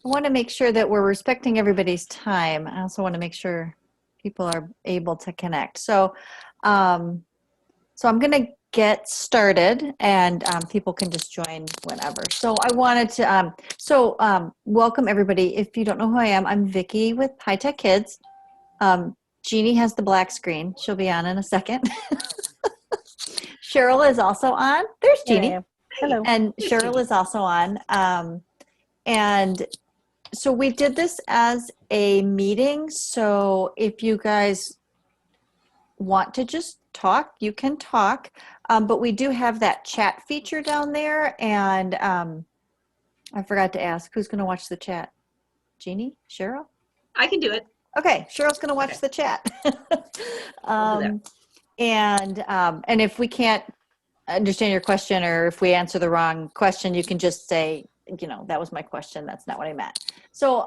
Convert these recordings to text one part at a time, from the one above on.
want to make sure that we're respecting everybody's time. I also want to make sure people are able to connect. So, I'm going to get started, and people can just join whenever. So I wanted to, welcome everybody. If you don't know who I am, I'm Vicki with High Tech Kids. Jeannie has the black screen. She'll be on in a second. Cheryl is also on. There's Jeannie. Hello. And Cheryl is also on. And so we did this as a meeting. So if you guys want to just talk, you can talk. But we do have that chat feature down there. And I forgot to ask, who's going to watch the chat? Jeannie? Cheryl? I can do it. Okay, Cheryl's going to watch the chat. And if we can't understand your question, or if we answer the wrong question, you can just say, that was my question. That's not what I meant. So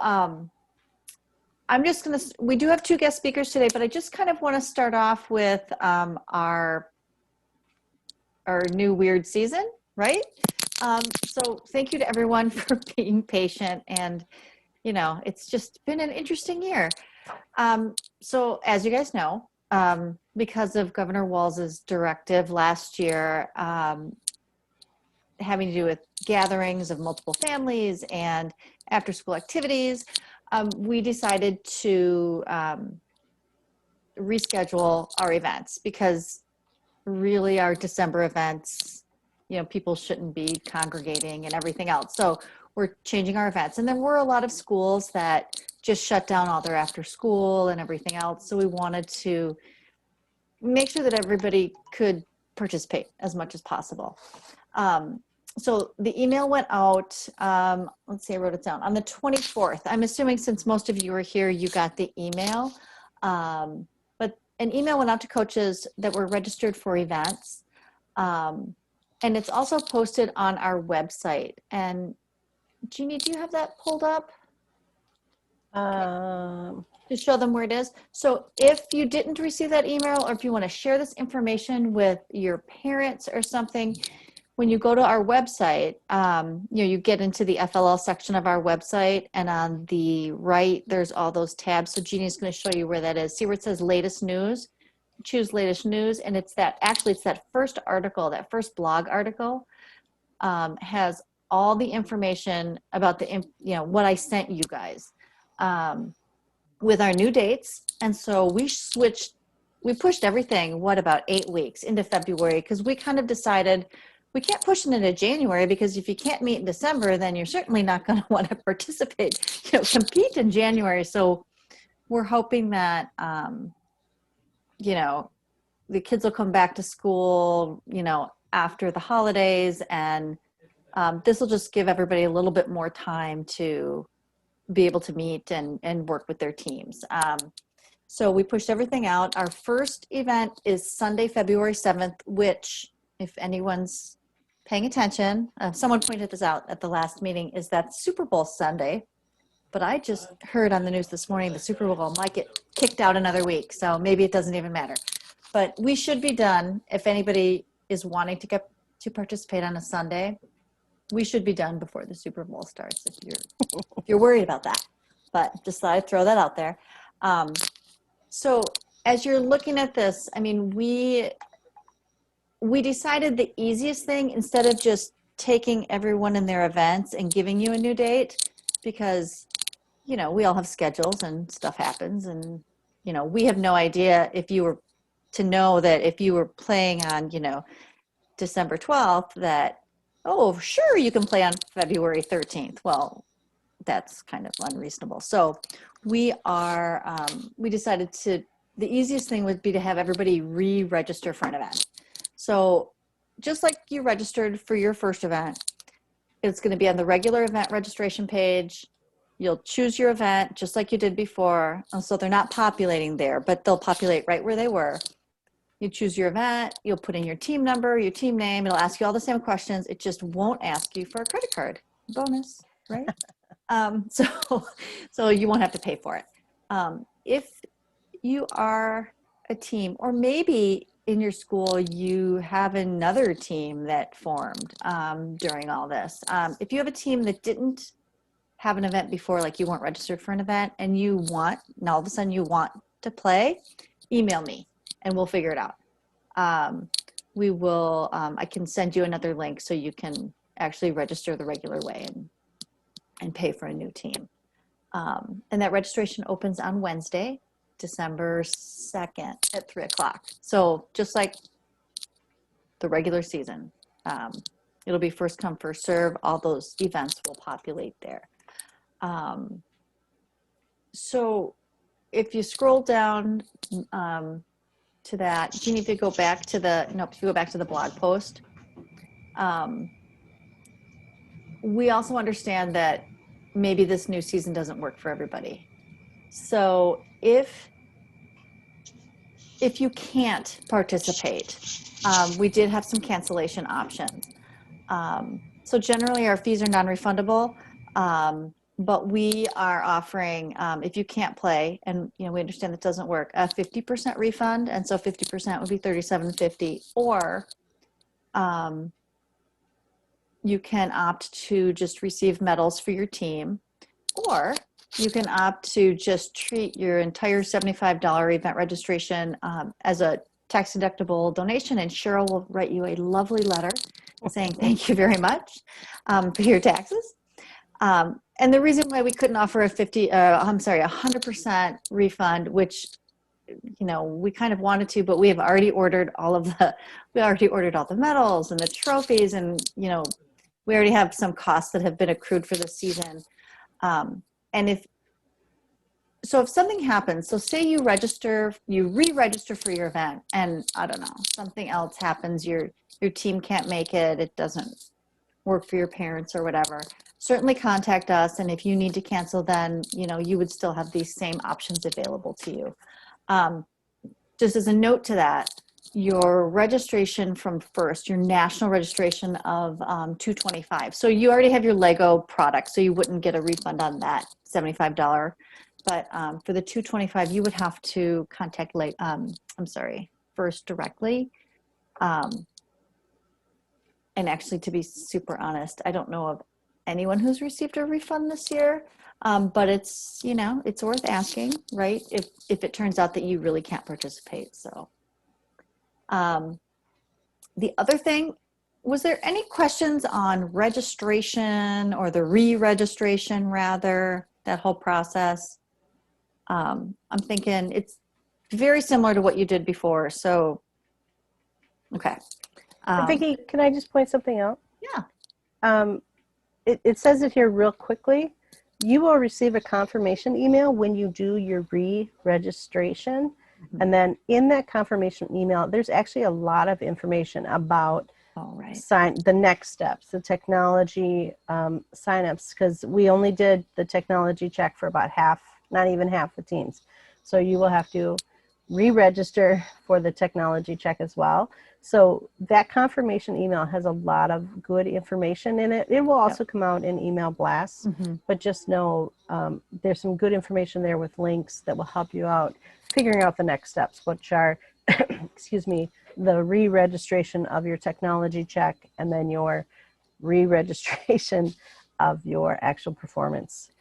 I'm just going to, we do have 2 guest speakers today, but I just kind of want to start off with our new weird season, right? So thank you to everyone for being patient, and it's just been an interesting year. So as you guys know, because of Governor Walz's directive last year, having to do with gatherings of multiple families and after school activities, we decided to reschedule our events, because really our December events, people shouldn't be congregating and everything else. So we're changing our events. And there were a lot of schools that just shut down all their after school and everything else. So we wanted to make sure that everybody could participate as much as possible. So the email went out, let's see, I wrote it down, on the 24th. I'm assuming since most of you were here, you got the email. But an email went out to coaches that were registered for events. And it's also posted on our website. And Jeannie, do you have that pulled up? To show them where it is. So if you didn't receive that email, or if you want to share this information with your parents or something, when you go to our website, you get into the FLL section of our website, and on the right, there's all those tabs. So Jeannie's going to show you where that is. See where it says latest news? Choose latest news, and it's that first article, that first blog article has all the information about what I sent you guys with our new dates. And so we pushed everything, about 8 weeks into February, because we kind of decided we can't push it into January, because if you can't meet in December, then you're certainly not going to want to participate, compete in January. So we're hoping that, the kids will come back to school, after the holidays, and this will just give everybody a little bit more time to be able to meet and work with their teams. So we pushed everything out. Our first event is Sunday, February 7th, which, if anyone's paying attention, someone pointed this out at the last meeting, is that Super Bowl Sunday. But I just heard on the news this morning the Super Bowl might get kicked out another week, so maybe it doesn't even matter. But we should be done. If anybody is wanting to get to participate on a Sunday, we should be done before the Super Bowl starts, if you're worried about that. But just thought I'd throw that out there. So as you're looking at this, I mean, we decided the easiest thing, instead of just taking everyone in their events and giving you a new date, because we all have schedules and stuff happens, and we have no idea if you were to know that if you were playing on December 12th, that, oh, sure, you can play on February 13th. Well, that's kind of unreasonable. So we decided the easiest thing would be to have everybody re-register for an event. So just like you registered for your first event, it's going to be on the regular event registration page. You'll choose your event just like you did before. So they're not populating there, but they'll populate right where they were. You choose your event, you'll put in your team number, your team name, it'll ask you all the same questions. It just won't ask you for a credit card. Bonus, right? So you won't have to pay for it. If you are a team, or maybe in your school you have another team that formed during all this. If you have a team that didn't have an event before, like you weren't registered for an event and now all of a sudden you want to play, email me and we'll figure it out. I can send you another link so you can actually register the regular way and pay for a new team. And that registration opens on Wednesday, December 2nd at 3:00. So just like the regular season, it'll be first come, first serve. All those events will populate there. So if you scroll down to that, you need to go back to if you go back to the blog post. We also understand that maybe this new season doesn't work for everybody. So if you can't participate, we did have some cancellation options. So generally our fees are non-refundable, but we are offering, if you can't play, and we understand that doesn't work, a 50% refund, and so 50% would be $37.50, or you can opt to just receive medals for your team, or you can opt to just treat your entire $75 event registration as a tax-deductible donation, and Cheryl will write you a lovely letter saying thank you very much for your taxes. And the reason why we couldn't offer a 100% refund, which we kind of wanted to, but we have already ordered all the medals and the trophies, and we already have some costs that have been accrued for the season. And if something happens, so say you re-register for your event, and I don't know, something else happens, your team can't make it, it doesn't work for your parents or whatever, certainly contact us. And if you need to cancel, then you would still have these same options available to you. Just as a note to that, your registration from first, your national registration of $225. So you already have your Lego product, so you wouldn't get a refund on that $75. But for the $225, you would have to contact first directly. And actually, to be super honest, I don't know of anyone who's received a refund this year. But it's it's worth asking, right? If it turns out that you really can't participate. So the other thing, was there any questions on registration or the re-registration, rather, that whole process? I'm thinking it's very similar to what you did before. So, okay. Vicki, can I just point something out? Yeah. It says it here real quickly. You will receive a confirmation email when you do your re-registration. Mm-hmm. And then in that confirmation email, there's actually a lot of information about the next steps, the technology signups, because we only did the technology check for about not even half the teams. So you will have to re-register for the technology check as well. So that confirmation email has a lot of good information in it. It will also come out in email blasts, but just know there's some good information there with links that will help you out figuring out the next steps, which are, excuse me, the re-registration of your technology check, and then your re-registration of your actual performance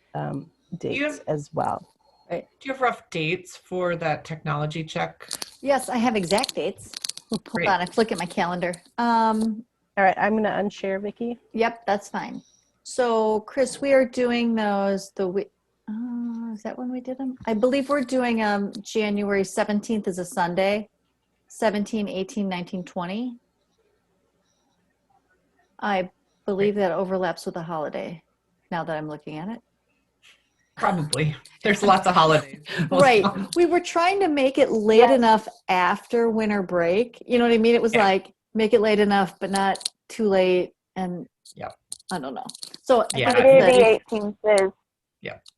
dates as well. Right. Do you have rough dates for that technology check? Yes, I have exact dates. Hold on, I look at my calendar. All right, I'm going to unshare, Vicki. Yep, that's fine. So, Chris, we are doing those is that when we did them? I believe we're doing January 17th is a Sunday, 17, 18, 19, 20. I believe that overlaps with a holiday, now that I'm looking at it. Probably. There's lots of holidays. Right. We were trying to make it late enough after winter break. You know what I mean? It was like, make it late enough, but not too late. And I don't know. So Friday the 18th is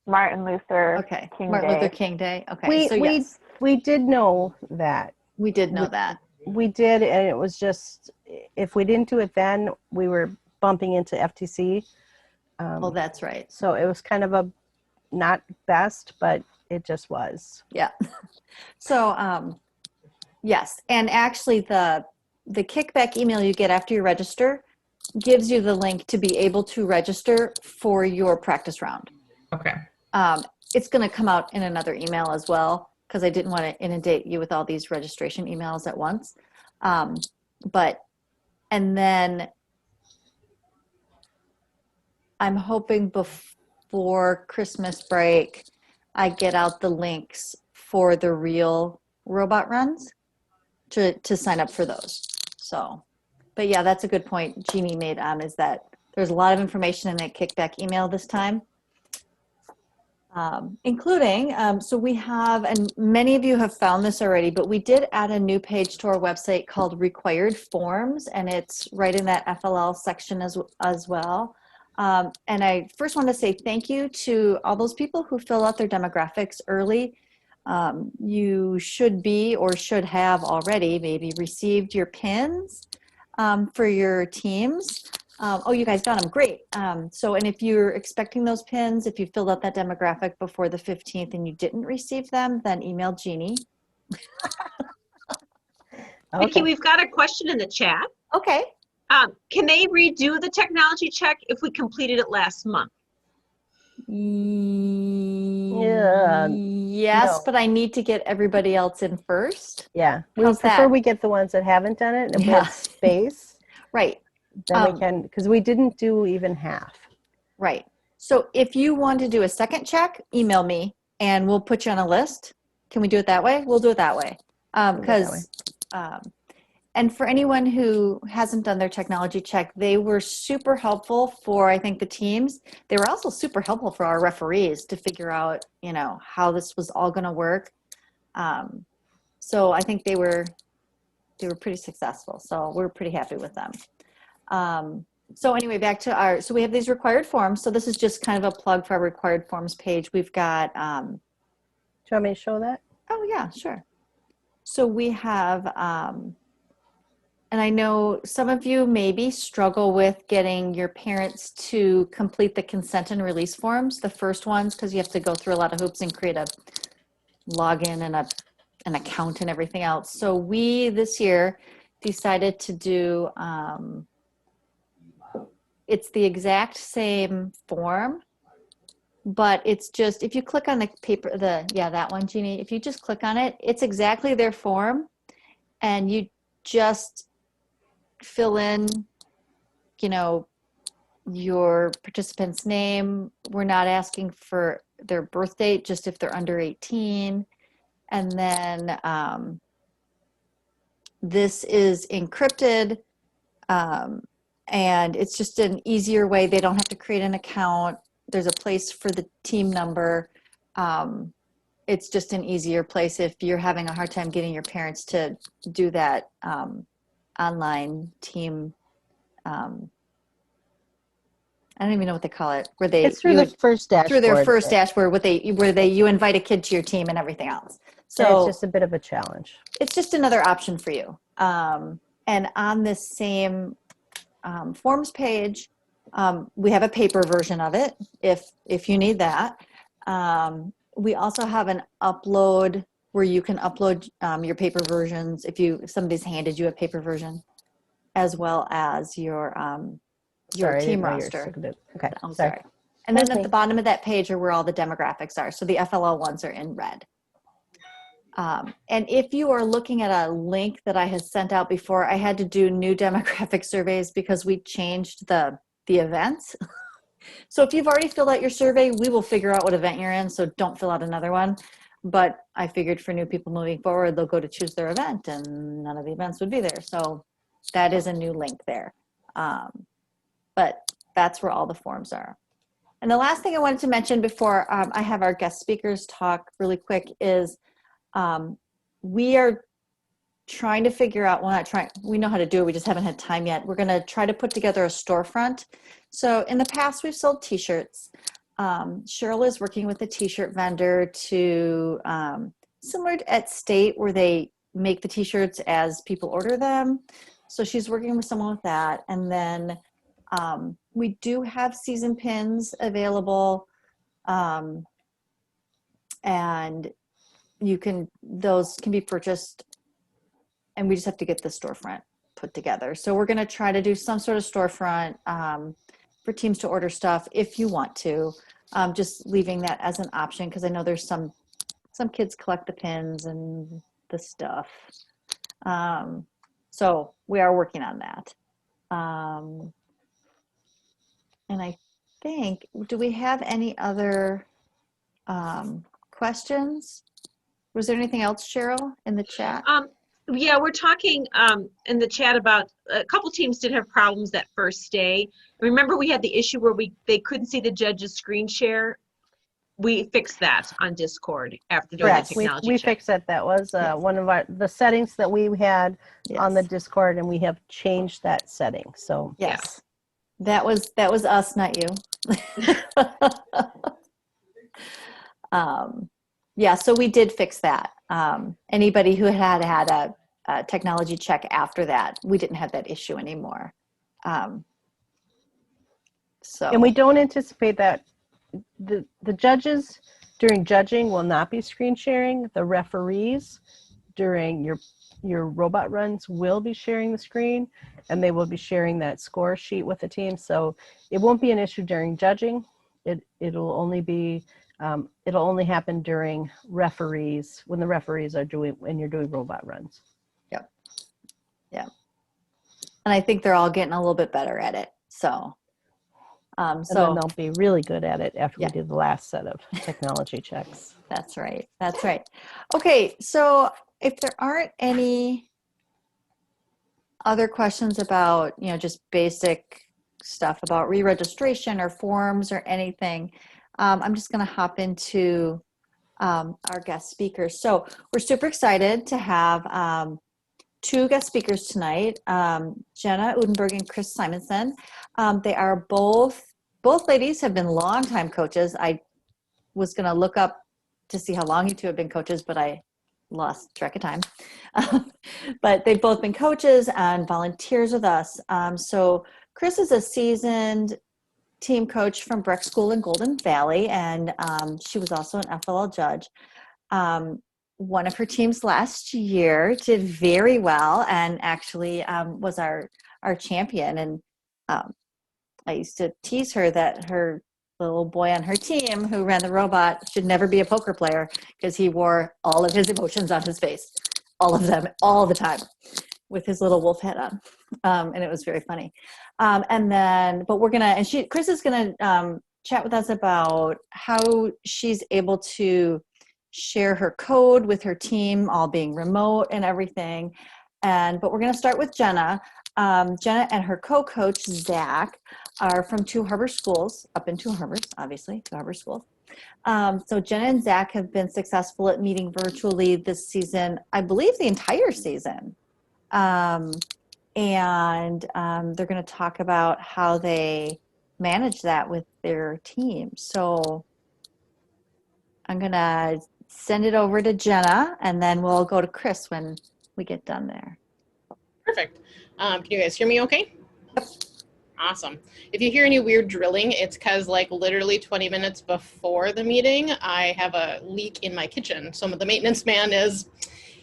Martin Luther King Martin Day. Luther King Day. Okay. We did know that. We did know that. We did, and it was just, if we didn't do it then, we were bumping into FTC. Oh, that's right. So it was kind of not best, but it just was. Yeah. So, yes. And actually the kickback email you get after you register, gives you the link to be able to register for your practice round. Okay. It's going to come out in another email as well, because I didn't want to inundate you with all these registration emails at once. And then I'm hoping before Christmas break, I get out the links for the real robot runs to sign up for those. So, but yeah, that's a good point Jeannie made, is that there's a lot of information in that kickback email this time. Including, so we have, and many of you have found this already, but we did add a new page to our website called Required Forms, and it's right in that FLL section as well. And I first want to say thank you to all those people who fill out their demographics early. You should be, or should have already, maybe received your pins for your teams. Oh, you guys got them. Great. So, and if you're expecting those pins, if you filled out that demographic before the 15th and you didn't receive them, then email Jeannie. Vicki, we've got a question in the chat. Okay. Can they redo the technology check if we completed it last month? Yeah. Yes, No. but I need to get everybody else in first. Yeah. We How's prefer that? we get the ones that haven't done it and Yeah. with space. Right. Then we can, because we didn't do even half. Right. So if you want to do a second check, email me and we'll put you on a list. Can we do it that way? We'll do it that way. Because, and for anyone who hasn't done their technology check, they were super helpful for, I think, the teams. They were also super helpful for our referees to figure out, you know, how this was all going to work. So I think they were pretty successful. So we're pretty happy with them. So anyway, back to our, so we have these required forms. So this is just kind of a plug for our required forms page. We've got, do you want me to show that? Oh yeah, sure. So we have, and I know some of you maybe struggle with getting your parents to complete the consent and release forms, the first ones, because you have to go through a lot of hoops and create a login and an account and everything else. So we, this year, decided to do, it's the exact same form, but it's just, if you click on the paper, that one, Jeannie, if you just click on it, it's exactly their form, and you just fill in, you know, your participant's name. We're not asking for their birth date, just if they're under 18. And then this is encrypted, and it's just an easier way. They don't have to create an account. There's a place for the team number. It's just an easier place if you're having a hard time getting your parents to do that online team. I don't even know what they call it. Where they It's through the first dashboard. Through their first dashboard, you invite a kid to your team and everything else. So it's just a bit of a challenge. It's just another option for you. And on this same forms page, we have a paper version of it if you need that. We also have an upload where you can upload your paper versions if somebody's handed you a paper version, as well as your team roster. Okay. I'm sorry. And then at the bottom of that page are where all the demographics are. So the FLL ones are in red. And if you are looking at a link that I had sent out before, I had to do new demographic surveys because we changed the events. So if you've already filled out your survey, we will figure out what event you're in, so don't fill out another one. But I figured for new people moving forward, they'll go to choose their event and none of the events would be there. So that is a new link there. But that's where all the forms are. And the last thing I wanted to mention before I have our guest speakers talk really quick is we are trying to figure out, we know how to do it, we just haven't had time yet. We're gonna try to put together a storefront. So in the past, we've sold t-shirts. Cheryl is working with a t-shirt vendor to, similar to at State, where they make the t-shirts as people order them. So she's working with someone with that. And then we do have season pins available. And those can be purchased, and we just have to get the storefront put together. So we're going to try to do some sort of storefront for teams to order stuff if you want to, just leaving that as an option, because I know there's some kids collect the pins and the stuff. So we are working on that. And I think, do we have any other questions? Was there anything else, Cheryl, in the chat? Yeah, we're talking in the chat about a couple teams did have problems that first day. Remember, we had the issue where they couldn't see the judge's screen share. We fixed that on Discord after doing the technology we check. fixed it. That was one of the settings that we had on the Discord, and we have changed that setting. So yes, that was us, not you. Yeah, so we did fix that. Anybody who had a technology check after that, we didn't have that issue anymore. So, and we don't anticipate that the judges during judging will not be screen sharing. The referees during your robot runs will be sharing the screen, and they will be sharing that score sheet with the team. So it won't be an issue during judging. It'll only be it'll only happen during referees, when the referees are when you're doing robot runs. Yep. Yeah. And I think they're all getting a little bit better at it. So, and then they'll be really good at it after we do the last set of technology checks. That's right. That's right. Okay. So if there aren't any other questions about, just basic stuff about re-registration or forms or anything, I'm just going to hop into our guest speakers. So we're super excited to have two guest speakers tonight, Jenna Udenberg and Chris Simonson. They are both ladies have been longtime coaches. I was going to look up to see how long you two have been coaches, but I lost track of time. But they've both been coaches and volunteers with us. So Chris is a seasoned team coach from Breck School in Golden Valley, and she was also an FLL judge. One of her teams last year did very well and actually was our champion. And I used to tease her that the little boy on her team who ran the robot should never be a poker player because he wore all of his emotions on his face, all of them, all the time, with his little wolf head on. And it was very funny. Chris is gonna chat with us about how she's able to share her code with her team, all being remote and everything. But we're gonna start with Jenna. Jenna and her co-coach, Zach, are from Two Harbor Schools, up in Two Harbors, obviously, Two Harbor Schools. So Jenna and Zach have been successful at meeting virtually this season, I believe the entire season. And they're going to talk about how they manage that with their team. So I'm going to send it over to Jenna, and then we'll go to Chris when we get done there. Perfect. Can you guys hear me okay? Yep. Awesome. If you hear any weird drilling, it's because literally 20 minutes before the meeting, I have a leak in my kitchen. So the maintenance man is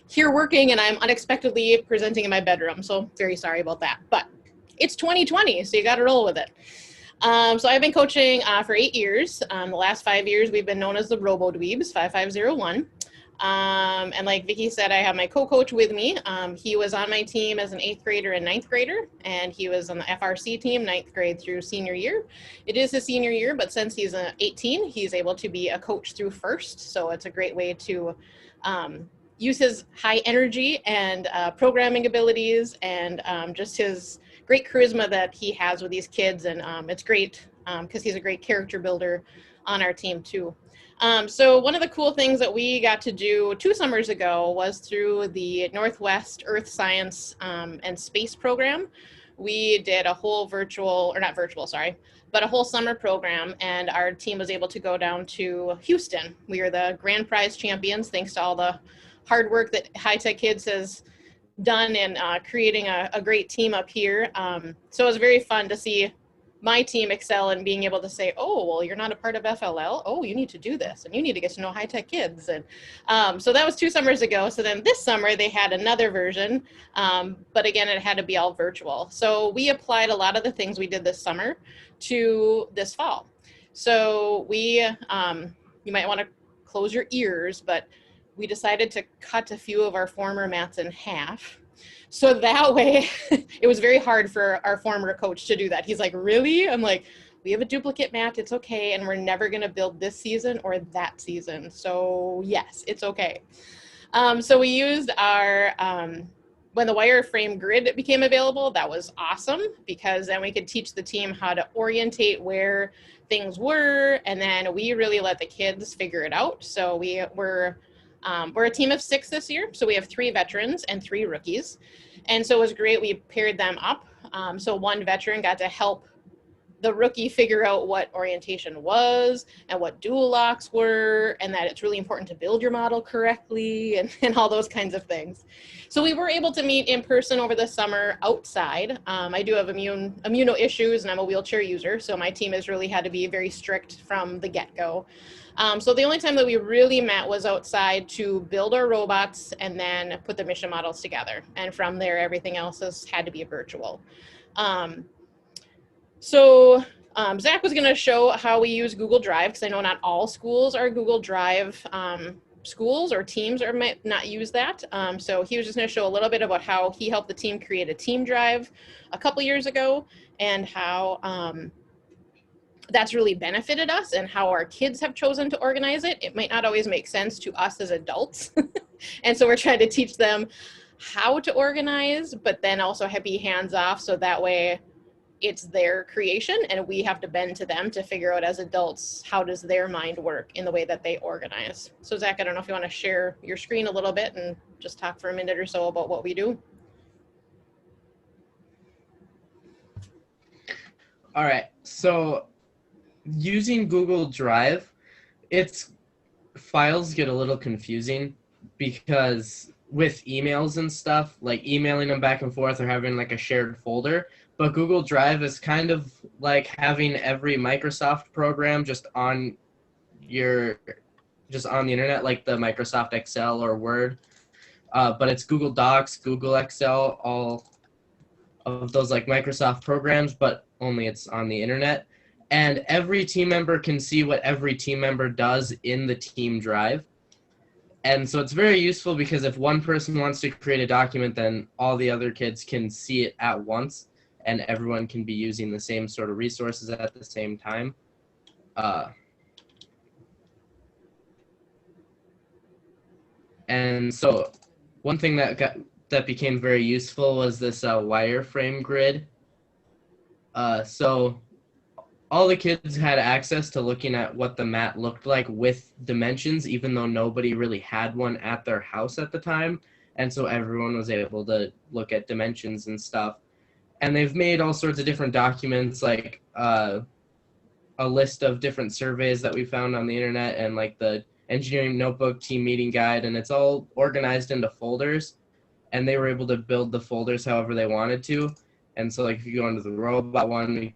here working, and I'm unexpectedly presenting in my bedroom. So very sorry about that. But it's 2020, so you got to roll with it. So I've been coaching for 8 years. The last 5 years, we've been known as the Robo-Dweebs, 5501. And like Vicki said, I have my co-coach with me. He was on my team as an 8th grader and 9th grader, and he was on the FRC team 9th grade through senior year. It is his senior year, but since he's 18, he's able to be a coach through first. So it's a great way to use his high energy and programming abilities and just his great charisma that he has with these kids. And it's great because he's a great character builder on our team too. So one of the cool things that we got to do 2 summers ago was through the Northwest Earth Science and Space program. We did a whole a whole summer program, and our team was able to go down to Houston. We are the grand prize champions, thanks to all the hard work that High Tech Kids has done in creating a great team up here. So it was very fun to see my team excel in being able to say, oh, well, you're not a part of FLL. Oh, you need to do this, and you need to get to know high-tech kids. And so that was 2 summers ago. So then this summer they had another version, but again, it had to be all virtual. So we applied a lot of the things we did this summer to this fall. So we, you might want to close your ears, but we decided to cut a few of our former mats in half. So that way, it was very hard for our former coach to do that. He's like, really? I'm like, we have a duplicate mat, it's okay, and we're never gonna build this season or that season. So yes, it's okay. So we used our, when the wireframe grid became available, that was awesome, because then we could teach the team how to orientate where things were, and then we really let the kids figure it out. So we're a team of 6 this year. So we have 3 veterans and 3 rookies. And so it was great. We paired them up. So one veteran got to help the rookie figure out what orientation was and what dual locks were, and that it's really important to build your model correctly and all those kinds of things. So we were able to meet in person over the summer outside. I do have immuno issues, and I'm a wheelchair user. So my team has really had to be very strict from the get-go. So the only time that we really met was outside to build our robots and then put the mission models together. And from there, everything else has had to be virtual. So Zach was going to show how we use Google Drive, because I know not all schools are Google Drive schools, or teams or might not use that. So he was just going to show a little bit about how he helped the team create a team drive a couple years ago, and how that's really benefited us, and how our kids have chosen to organize it. It might not always make sense to us as adults. And so we're trying to teach them how to organize, but then also be hands off, so that way it's their creation and we have to bend to them to figure out as adults, how does their mind work in the way that they organize. So Zach, I don't know if you want to share your screen a little bit and just talk for a minute or so about what we do. All right, so using Google Drive, its files get a little confusing, because with emails and stuff, like emailing them back and forth or having like a shared folder, but Google Drive is kind of like having every Microsoft program just on the internet, like the Microsoft Excel or Word, but it's Google Docs, Google Excel, all of those like Microsoft programs, but only it's on the internet. And every team member can see what every team member does in the team drive. And so it's very useful, because if one person wants to create a document, then all the other kids can see it at once, and everyone can be using the same sort of resources at the same time. And so one thing that became very useful was this wireframe grid. So all the kids had access to looking at what the mat looked like with dimensions, even though nobody really had one at their house at the time. And so everyone was able to look at dimensions and stuff. And they've made all sorts of different documents, like a list of different surveys that we found on the internet, and like the engineering notebook team meeting guide, and it's all organized into folders. And they were able to build the folders however they wanted to. And so like if you go into the robot one, we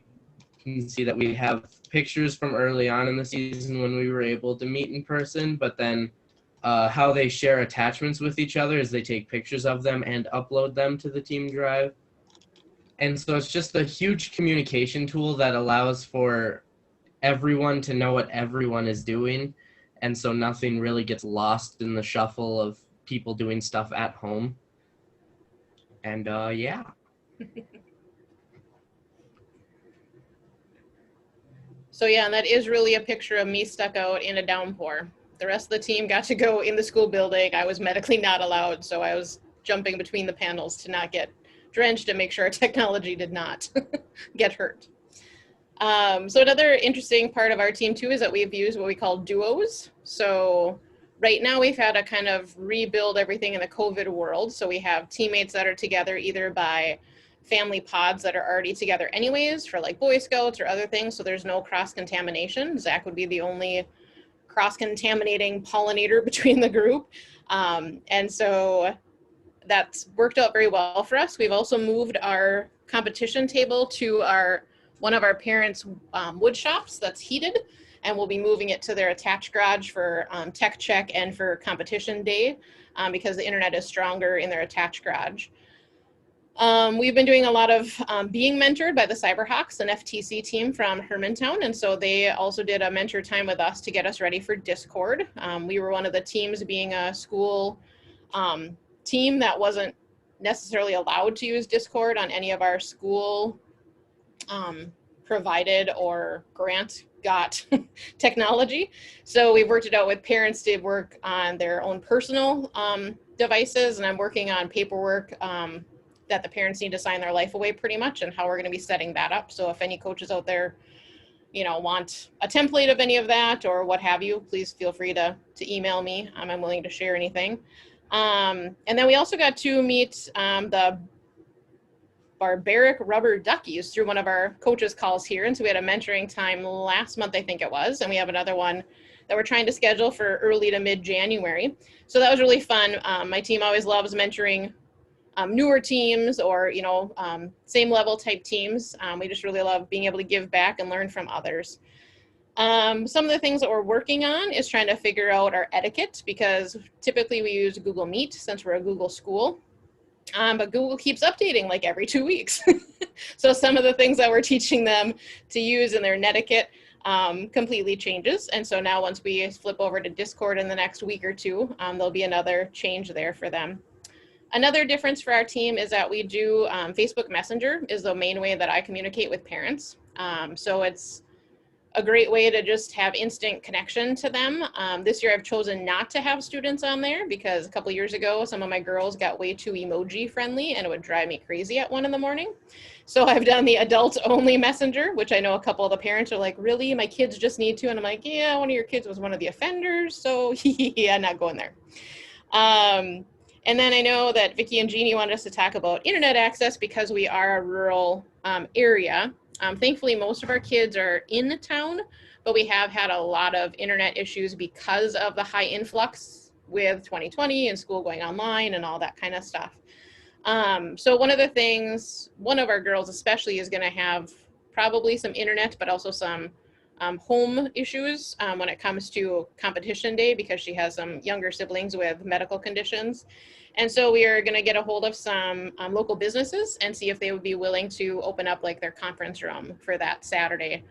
can see that we have pictures from early on in the season when we were able to meet in person, but then how they share attachments with each other is they take pictures of them and upload them to the team drive. And so it's just a huge communication tool that allows for everyone to know what everyone is doing. And so nothing really gets lost in the shuffle of people doing stuff at home. And yeah. So yeah, and that is really a picture of me stuck out in a downpour. The rest of the team got to go in the school building. I was medically not allowed, so I was jumping between the panels to not get drenched and make sure our technology did not get hurt. So another interesting part of our team too is that we've used what we call duos. So right now we've had to kind of rebuild everything in the COVID world. So we have teammates that are together either by family pods that are already together anyways for like Boy Scouts or other things. So there's no cross-contamination. Zach would be the only cross-contaminating pollinator between the group. And so that's worked out very well for us. We've also moved our competition table to our one of our parents' wood shops that's heated, and we'll be moving it to their attached garage for tech check and for competition day because the internet is stronger in their attached garage. We've been doing a lot of being mentored by the Cyberhawks, an FTC team from Hermantown, and so they also did a mentor time with us to get us ready for Discord. We were one of the teams, being a school team that wasn't necessarily allowed to use Discord on any of our school provided or grant got technology. So we've worked it out with parents to work on their own personal devices, and I'm working on paperwork that the parents need to sign their life away pretty much, and how we're going to be setting that up. So if any coaches out there, you know, want a template of any of that or what have you, please feel free to email me. I'm willing to share anything. And then we also got to meet the barbaric rubber duckies through one of our coaches calls here. And so we had a mentoring time last month, I think it was, and we have another one that we're trying to schedule for early to mid-January. So that was really fun. My team always loves mentoring newer teams or, you know, same level type teams. We just really love being able to give back and learn from others. Some of the things that we're working on is trying to figure out our etiquette, because typically we use Google Meet since we're a Google school. But Google keeps updating like every 2 weeks. So some of the things that we're teaching them to use in their netiquette completely changes. And so now once we flip over to Discord in the next week or two, there'll be another change there for them. Another difference for our team is that we do Facebook Messenger is the main way that I communicate with parents. So it's a great way to just have instant connection to them. This year I've chosen not to have students on there because a couple years ago, some of my girls got way too emoji friendly and it would drive me crazy at 1 a.m. So I've done the adult only messenger, which I know a couple of the parents are like, really? My kids just need to? And I'm like, yeah, one of your kids was one of the offenders. So yeah, not going there. And then I know that Vicki and Jeannie wanted us to talk about internet access because we are a rural area. Thankfully, most of our kids are in town, but we have had a lot of internet issues because of the high influx with 2020 and school going online and all that kind of stuff. So one of the things, one of our girls especially is going to have probably some internet, but also some home issues when it comes to competition day because she has some younger siblings with medical conditions. And so we are going to get a hold of some local businesses and see if they would be willing to open up like their conference room for that Saturday,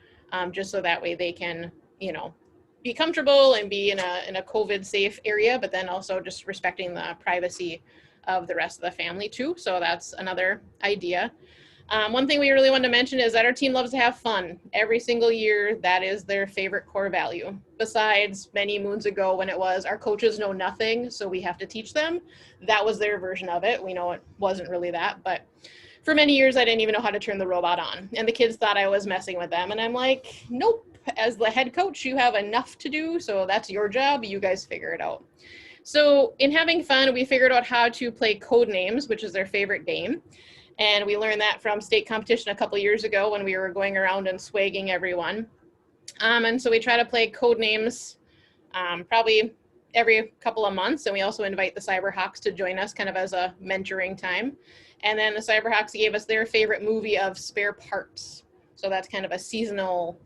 just so that way they can, you know, be comfortable and be in a COVID safe area, but then also just respecting the privacy of the rest of the family too. So that's another idea. One thing we really want to mention is that our team loves to have fun. Every single year, that is their favorite core value. Besides many moons ago when it was our coaches know nothing, so we have to teach them. That was their version of it. We know it wasn't really that, but for many years, I didn't even know how to turn the robot on. And the kids thought I was messing with them. And I'm like, nope, as the head coach, you have enough to do. So that's your job. You guys figure it out. So in having fun, we figured out how to play code names, which is their favorite game. And we learned that from state competition a couple years ago when we were going around and swagging everyone. And so we try to play code names probably every couple of months. And we also invite the Cyberhawks to join us kind of as a mentoring time. And then the Cyberhawks gave us their favorite movie of Spare Parts. So that's kind of a seasonal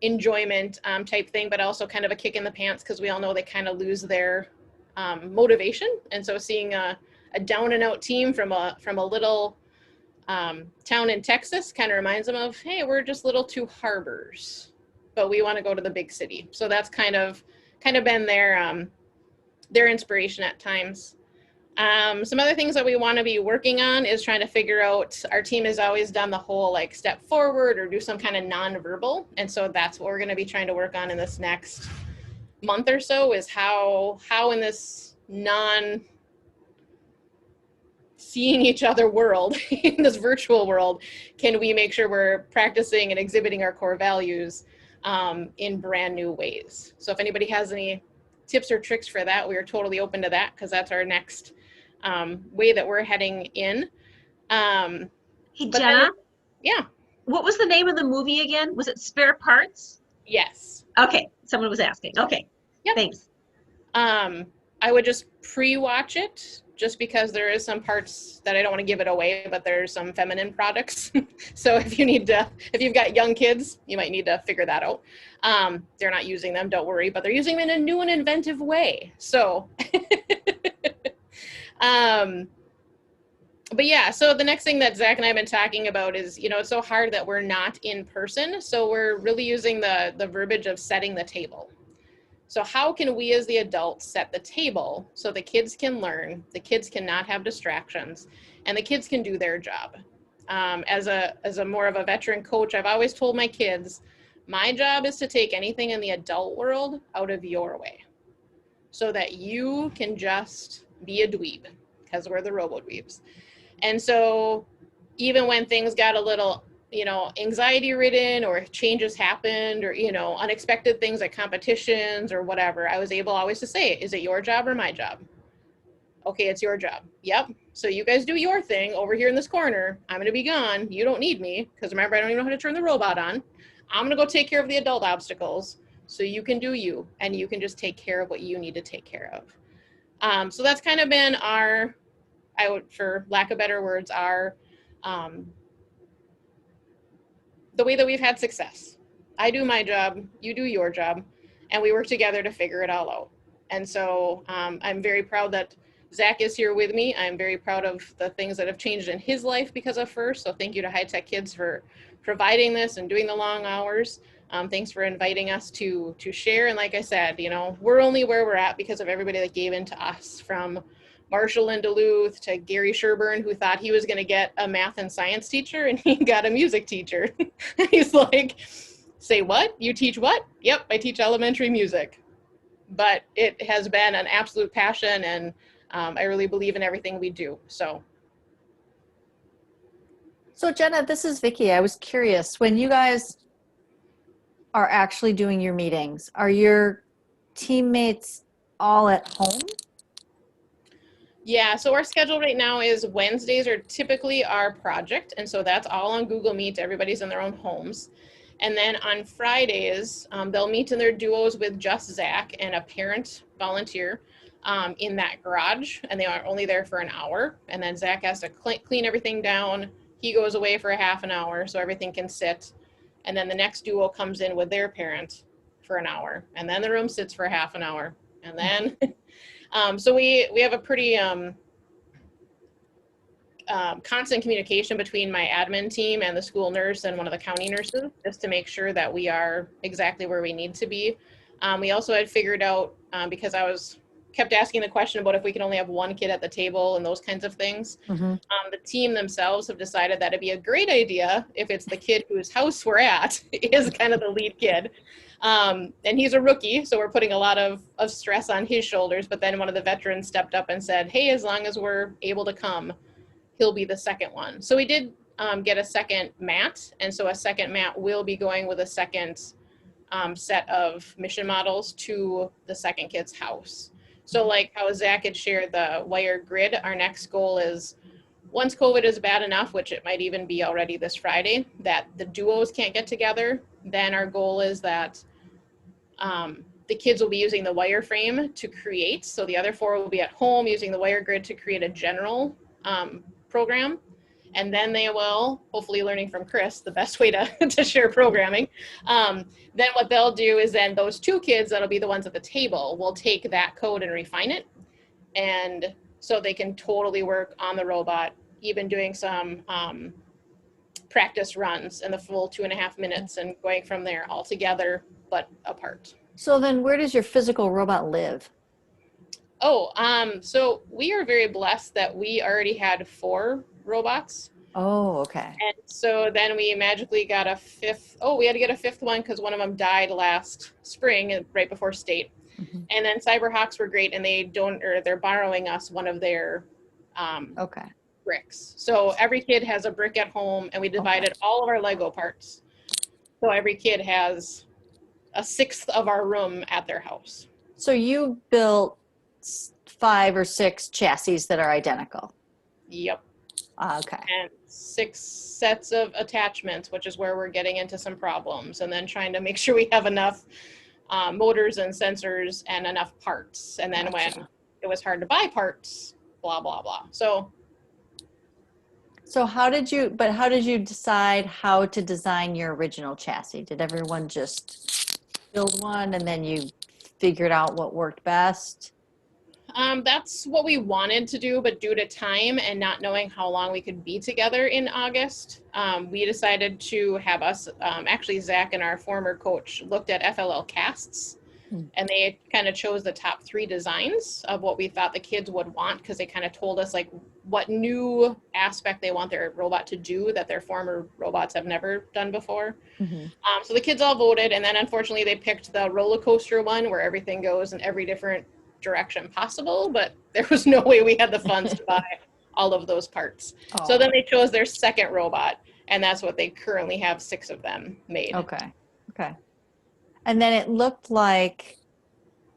enjoyment type thing, but also kind of a kick in the pants because we all know they kind of lose their motivation. And so seeing a down and out team from a little town in Texas kind of reminds them of, hey, we're just little two harbors, but we want to go to the big city. So that's kind of been their inspiration at times. Some other things that we want to be working on is trying to figure out, our team has always done the whole like step forward or do some kind of nonverbal. And so that's what we're going to be trying to work on in this next month or so, is how in this seeing each other world, in this virtual world, can we make sure we're practicing and exhibiting our core values in brand new ways. So if anybody has any tips or tricks for that, we are totally open to that because that's our next way that we're heading in. Hey, Jenna? Yeah. What was the name of the movie again? Was it Spare Parts? Yes. Okay. Someone was asking. Okay. Yep. Thanks. I would just pre-watch it just because there is some parts that I don't want to give it away, but there's some feminine products. So if you've got young kids, you might need to figure that out. They're not using them, don't worry, but they're using them in a new and inventive way. So, but yeah, so the next thing that Zach and I have been talking about is, it's so hard that we're not in person. So we're really using the verbiage of setting the table. So how can we as the adults set the table so the kids can learn, the kids can not have distractions, and the kids can do their job? As a more of a veteran coach, I've always told my kids, my job is to take anything in the adult world out of your way so that you can just be a dweeb, because we're the robo-dweebs. And so even when things got a little, anxiety ridden, or changes happened, or, unexpected things like competitions or whatever, I was able always to say, is it your job or my job? Okay, it's your job. Yep. So you guys do your thing over here in this corner. I'm going to be gone. You don't need me, because remember, I don't even know how to turn the robot on. I'm going to go take care of the adult obstacles so you can do you, and you can just take care of what you need to take care of. So that's kind of been for lack of better words, the way that we've had success. I do my job, you do your job, and we work together to figure it all out. And so I'm very proud that Zach is here with me. I'm very proud of the things that have changed in his life because of FIRST. So thank you to High Tech Kids for providing this and doing the long hours. Thanks for inviting us to share. And like I said, we're only where we're at because of everybody that gave in to us, from Marshall in Duluth to Gary Sherburne, who thought he was going to get a math and science teacher, and he got a music teacher. He's like, say what? You teach what? Yep, I teach elementary music. But it has been an absolute passion, and I really believe in everything we do. So Jenna, this is Vicki. I was curious, when you guys are actually doing your meetings, are your teammates all at home? Yeah, so our schedule right now is Wednesdays are typically our project, and so that's all on Google Meet. Everybody's in their own homes. And then on Fridays, they'll meet in their duos with just Zach and a parent volunteer in that garage, and they are only there for an hour. And then Zach has to clean everything down. He goes away for a half an hour so everything can sit. And then the next duo comes in with their parent for an hour, and then the room sits for half an hour. And then, so we have a pretty constant communication between my admin team and the school nurse and one of the county nurses, just to make sure that we are exactly where we need to be. We also had figured out, because I kept asking the question about if we can only have one kid at the table and those kinds of things. Mm-hmm. The team themselves have decided that it'd be a great idea if it's the kid whose house we're at is kind of the lead kid. And he's a rookie, so we're putting a lot of stress on his shoulders. But then one of the veterans stepped up and said, hey, as long as we're able to come, he'll be the second one. So we did get a second mat. And so a second mat will be going with a second set of mission models to the second kid's house. So like how Zach had shared the wire grid, our next goal is, once COVID is bad enough, which it might even be already this Friday, that the duos can't get together, then our goal is that the kids will be using the wire frame to create. So the other 4 will be at home using the wire grid to create a general program. And then they will, hopefully learning from Chris, the best way to share programming. Then what they'll do is then those 2 kids that'll be the ones at the table will take that code and refine it. And so they can totally work on the robot, even doing some practice runs in the full 2.5 minutes and going from there all together, but apart. So then where does your physical robot live? So we are very blessed that we already had 4 robots. Oh, okay. And so then we magically got a 5th. Oh, we had to get a 5th one because one of them died last spring, right before state. Mm-hmm. And then Cyberhawks were great, and they're borrowing us one of their bricks. So every kid has a brick at home, and we divided all of our Lego parts. So every kid has a 1/6 of our room at their house. So you built 5 or 6 chassis that are identical? Yep. Okay. And 6 sets of attachments, which is where we're getting into some problems, and then trying to make sure we have enough motors and sensors and enough parts. And then when it was hard to buy parts, blah, blah, blah. So how did you decide how to design your original chassis? Did everyone just build one and then you figured out what worked best? that's what we wanted to do, but due to time and not knowing how long we could be together in August, we decided to have us, actually Zach and our former coach looked at FLL casts, and they kind of chose the top 3 designs of what we thought the kids would want, because they kind of told us like what new aspect they want their robot to do that their former robots have never done before. So the kids all voted, and then unfortunately they picked the roller coaster one where everything goes in every different direction possible, but there was no way we had the funds to buy all of those parts. So then they chose their second robot, and that's what they currently have 6 of them made. Okay. And then it looked like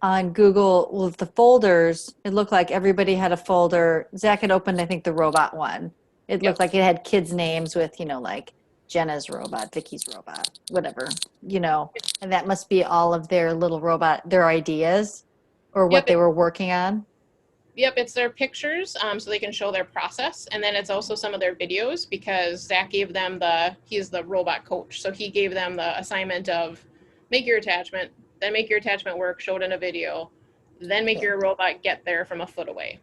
on Google with the folders, it looked like everybody had a folder. Zach had opened, I think, the robot one. It looked like it had kids' names with, like Jenna's robot, Vicky's robot, whatever, and that must be all of their little robot, their ideas or what they were working on. Yep, it's their pictures, so they can show their process, and then it's also some of their videos, because Zach gave them he's the robot coach, so he gave them the assignment of make your attachment, then make your attachment work, show it in a video, then make your robot get there from a foot away.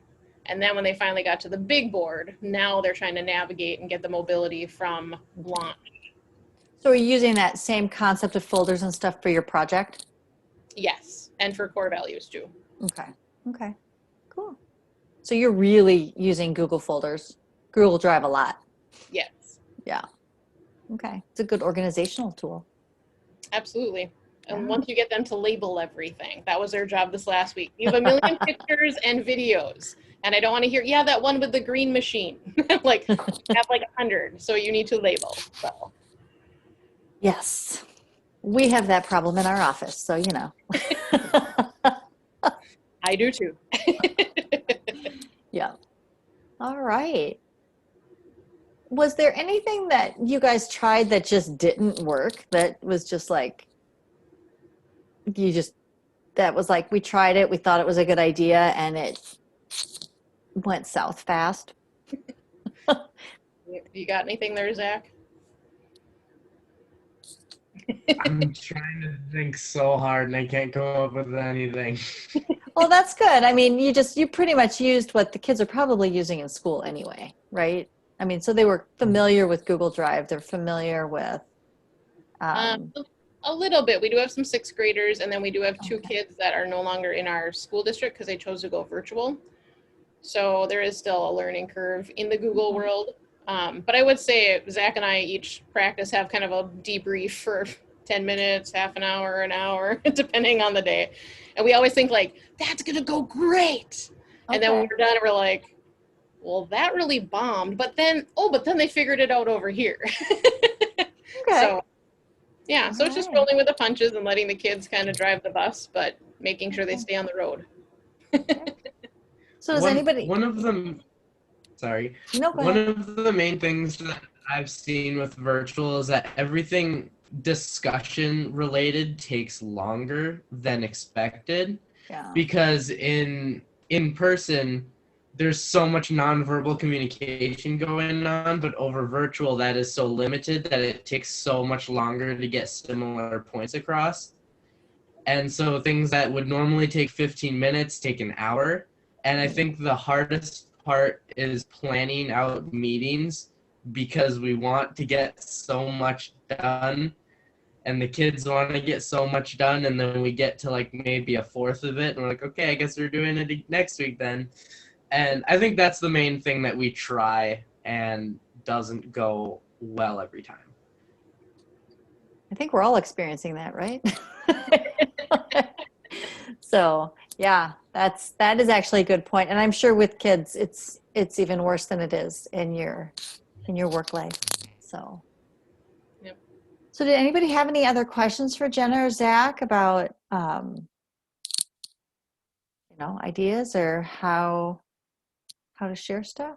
And then when they finally got to the big board, now they're trying to navigate and get the mobility from launch. So are you using that same concept of folders and stuff for your project? Yes, and for core values too. Okay, cool. So you're really using Google folders, Google Drive a lot. Yes. Yeah. Okay, it's a good organizational tool. Absolutely. And once you get them to label everything, that was their job this last week. You have a million pictures and videos, and I don't want to hear, that one with the green machine. Like, you have like 100, so you need to label. So. Yes, we have that problem in our office, so I do too. Yeah. All right. Was there anything that you guys tried that just didn't work? That was just like, that was like, we tried it, we thought it was a good idea, and it went south fast? You got anything there, Zach? I'm trying to think so hard and I can't come up with anything. Well, that's good. I mean, you pretty much used what the kids are probably using in school anyway, right? I mean, so they were familiar with Google Drive. They're familiar with. A little bit. We do have some 6th graders, and then we do have 2 kids that are no longer in our school district because they chose to go virtual. So there is still a learning curve in the Google world. But I would say Zach and I each practice have kind of a debrief for 10 minutes, half an hour, depending on the day. And we always think like, that's going to go great. And then when we're done, we're like, well, that really bombed. But then they figured it out over here. So, so it's just rolling with the punches and letting the kids kind of drive the bus, but making sure they stay on the road. So does anybody? One of the main things that I've seen with virtual is that everything discussion related takes longer than expected. Because in person there's so much nonverbal communication going on, but over virtual that is so limited that it takes so much longer to get similar points across. And so things that would normally take 15 minutes take an hour. And I think the hardest part is planning out meetings, because we want to get so much done and the kids want to get so much done, and then we get to like maybe a fourth of it and we're like, okay, I guess we're doing it next week then. And I think that's the main thing that we try and doesn't go well every time. I think we're all experiencing that, right? So yeah, that is actually a good point. And I'm sure with kids, it's even worse than it is in your work life. So. Yep. So did anybody have any other questions for Jenna or Zach about, ideas or how to share stuff?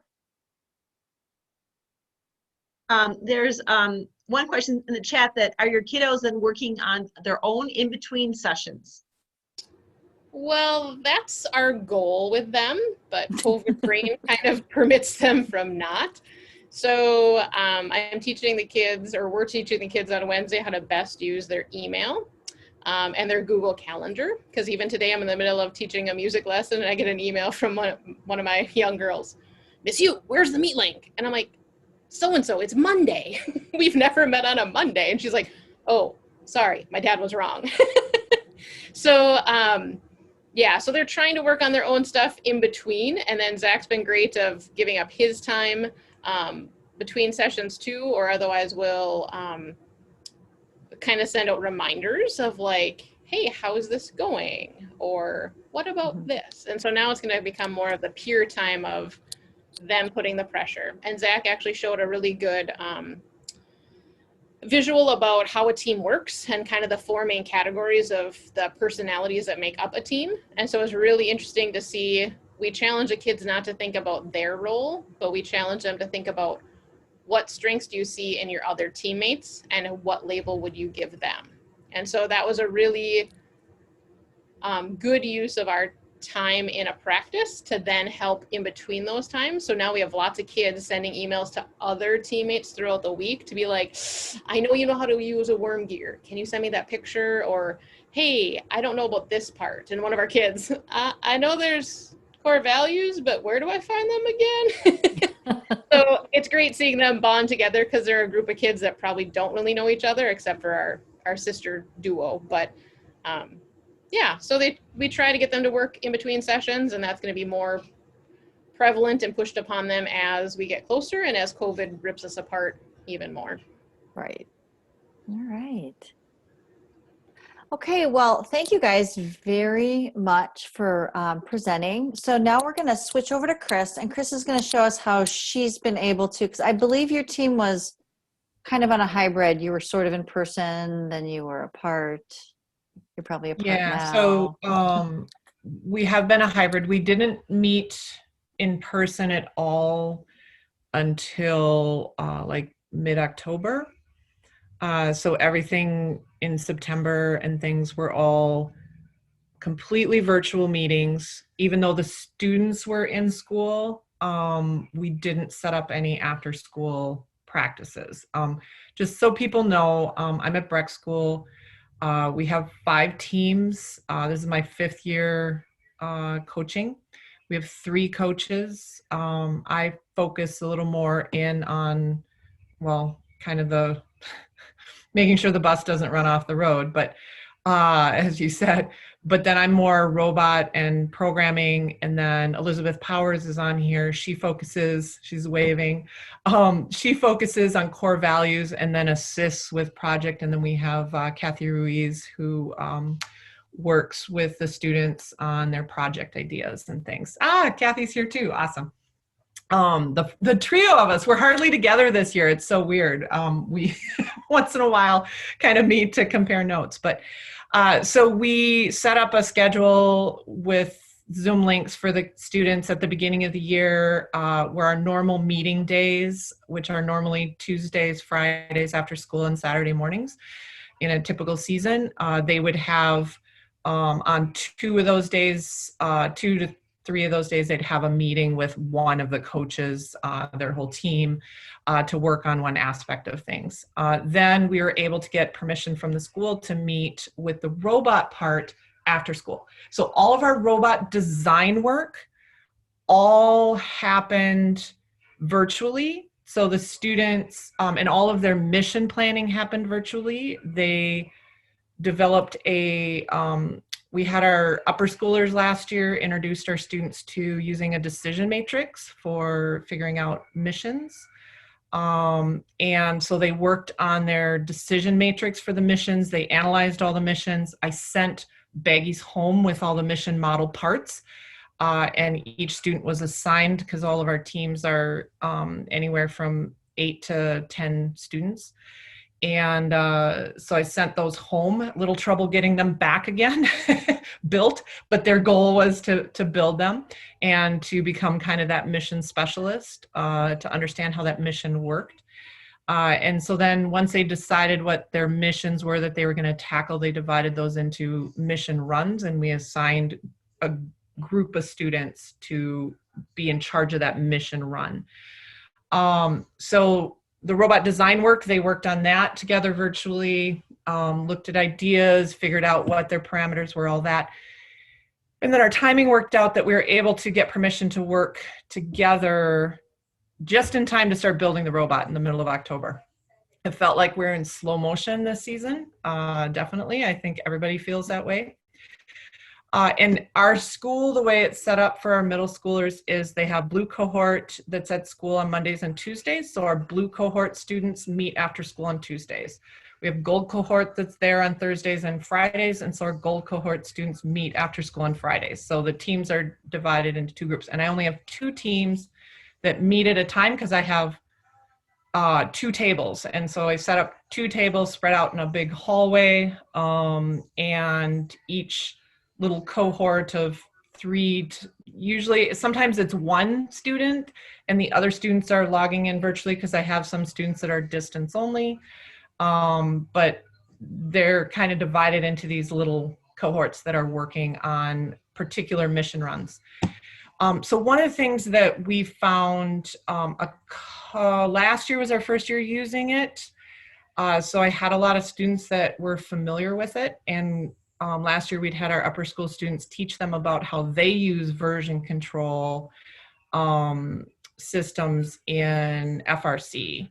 There's one question in the chat that, are your kiddos then working on their own in between sessions? Well, that's our goal with them, but COVID brain kind of permits them from not. So I'm teaching the kids, or we're teaching the kids on Wednesday how to best use their email and their Google Calendar. Because even today I'm in the middle of teaching a music lesson and I get an email from one of my young girls. Miss you, where's the meet link? And I'm like, so-and-so, it's Monday. We've never met on a Monday. And she's like, oh, sorry, my dad was wrong. So yeah, so they're trying to work on their own stuff in between. And then Zach's been great of giving up his time between sessions too, or otherwise we'll kind of send out reminders of like, hey, how's this going? Or what about this? And so now it's going to become more of the peer time of them putting the pressure. And Zach actually showed a really good visual about how a team works and kind of the 4 main categories of the personalities that make up a team. And so it was really interesting to see, we challenge the kids not to think about their role, but we challenge them to think about what strengths do you see in your other teammates and what label would you give them? And so that was a really good use of our time in a practice to then help in between those times. So now we have lots of kids sending emails to other teammates throughout the week to be like, I know you know how to use a worm gear. Can you send me that picture? Or, hey, I don't know about this part. And one of our kids, I know there's core values, but where do I find them again? So it's great seeing them bond together because they're a group of kids that probably don't really know each other except for our sister duo. But yeah, so we try to get them to work in between sessions, and that's going to be more prevalent and pushed upon them as we get closer and as COVID rips us apart even more. Right. All right. Okay, well, thank you guys very much for presenting. So now we're going to switch over to Chris, and Chris is going to show us how she's been able to, because I believe your team was kind of on a hybrid. You were sort of in person, then you were apart. You're probably apart now. So we have been a hybrid. We didn't meet in person at all until like mid-October. So everything in September and things were all completely virtual meetings. Even though the students were in school, we didn't set up any after school practices. Just so people know, I'm at Breck School. We have 5 teams. This is my 5th year coaching. We have 3 coaches. I focus a little more in on, well, kind of the making sure the bus doesn't run off the road, but as you said, but then I'm more robot and programming. And then Elizabeth Powers is on here. She focuses, she's waving. She focuses on core values and then assists with project. And then we have Kathy Ruiz, who works with the students on their project ideas and things. Kathy's here too. Awesome. The trio of us, we're hardly together this year. It's so weird. We once in a while kind of meet to compare notes, but so we set up a schedule with Zoom links for the students at the beginning of the year, where our normal meeting days, which are normally Tuesdays, Fridays after school, and Saturday mornings in a typical season, they would have on 2 of those days, 2 to 3 of those days, they'd have a meeting with one of the coaches, their whole team, to work on one aspect of things. Then we were able to get permission from the school to meet with the robot part after school. So all of our robot design work all happened virtually. So the students and all of their mission planning happened virtually. They developed a we had our upper schoolers last year introduced our students to using a decision matrix for figuring out missions. And so they worked on their decision matrix for the missions. They analyzed all the missions. I sent baggies home with all the mission model parts. And each student was assigned, because all of our teams are anywhere from 8 to 10 students. And so I sent those home. A little trouble getting them back again built, but their goal was to build them and to become kind of that mission specialist, to understand how that mission worked. And so then once they decided what their missions were that they were going to tackle, they divided those into mission runs, and we assigned a group of students to be in charge of that mission run. So the robot design work, they worked on that together virtually, looked at ideas, figured out what their parameters were, all that. And then our timing worked out that we were able to get permission to work together just in time to start building the robot in the middle of October. It felt like we're in slow motion this season, definitely. I think everybody feels that way. And our school, the way it's set up for our middle schoolers is they have blue cohort that's at school on Mondays and Tuesdays. So our blue cohort students meet after school on Tuesdays. We have gold cohort that's there on Thursdays and Fridays. And so our gold cohort students meet after school on Fridays. So the teams are divided into 2 groups. And I only have 2 teams that meet at a time because I have 2 tables. And so I set up 2 tables spread out in a big hallway, and each little cohort of 3, usually, sometimes it's 1 student and the other students are logging in virtually because I have some students that are distance only, but they're kind of divided into these little cohorts that are working on particular mission runs. So one of the things that we found, last year was our first year using it. So I had a lot of students that were familiar with it. And last year we'd had our upper school students teach them about how they use version control systems in FRC.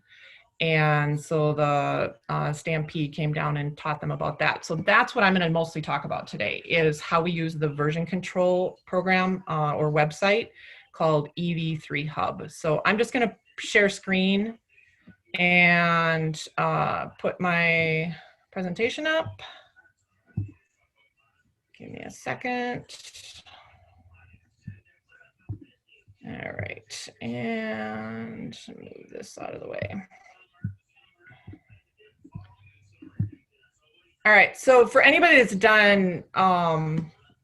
And so the Stampede came down and taught them about that. So that's what I'm going to mostly talk about today, is how we use the version control program or website called EV3 Hub. So I'm just going to share screen and put my presentation up. Give me a second. All right, and move this out of the way. All right, so for anybody that's done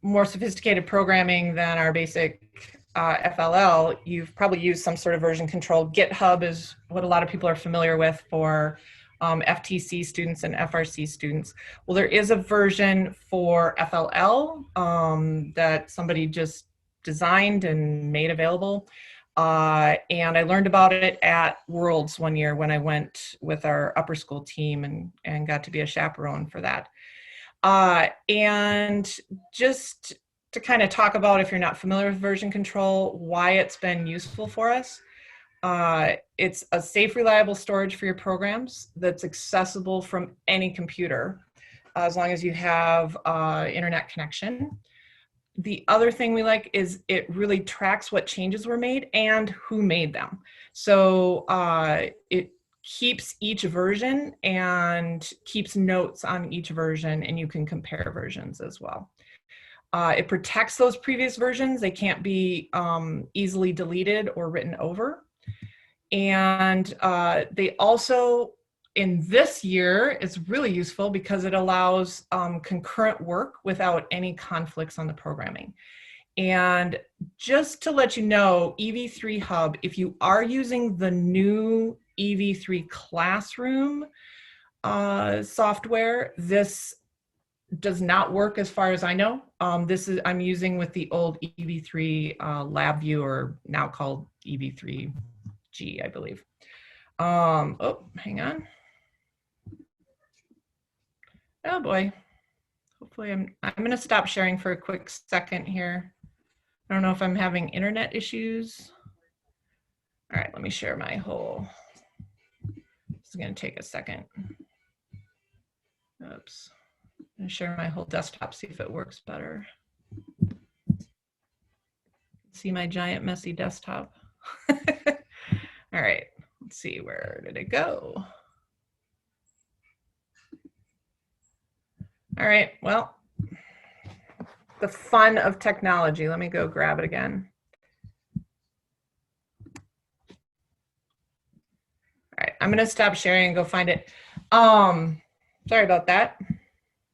more sophisticated programming than our basic FLL, you've probably used some sort of version control. GitHub is what a lot of people are familiar with for FTC students and FRC students. Well, there is a version for FLL that somebody just designed and made available. And I learned about it at Worlds one year when I went with our upper school team and got to be a chaperone for that. And just to kind of talk about, if you're not familiar with version control, why it's been useful for us. It's a safe, reliable storage for your programs that's accessible from any computer, as long as you have internet connection. The other thing we like is it really tracks what changes were made and who made them. So it keeps each version and keeps notes on each version, and you can compare versions as well. It protects those previous versions. They can't be easily deleted or written over. And they also, in this year, it's really useful because it allows concurrent work without any conflicts on the programming. And just to let you know, EV3 Hub, if you are using the new EV3 Classroom software, this does not work as far as I know. I'm using with the old EV3 LabVIEW, or now called EV3G, I believe. Oh, hang on. Oh boy. Hopefully I'm going to stop sharing for a quick second here. I don't know if I'm having internet issues. All right, let me share my whole. This is going to take a second. Oops. I'm going to share my whole desktop, see if it works better. See my giant messy desktop. All right, let's see, where did it go? All right, well, the fun of technology. Let me go grab it again. All right, I'm gonna stop sharing and go find it. Sorry about that.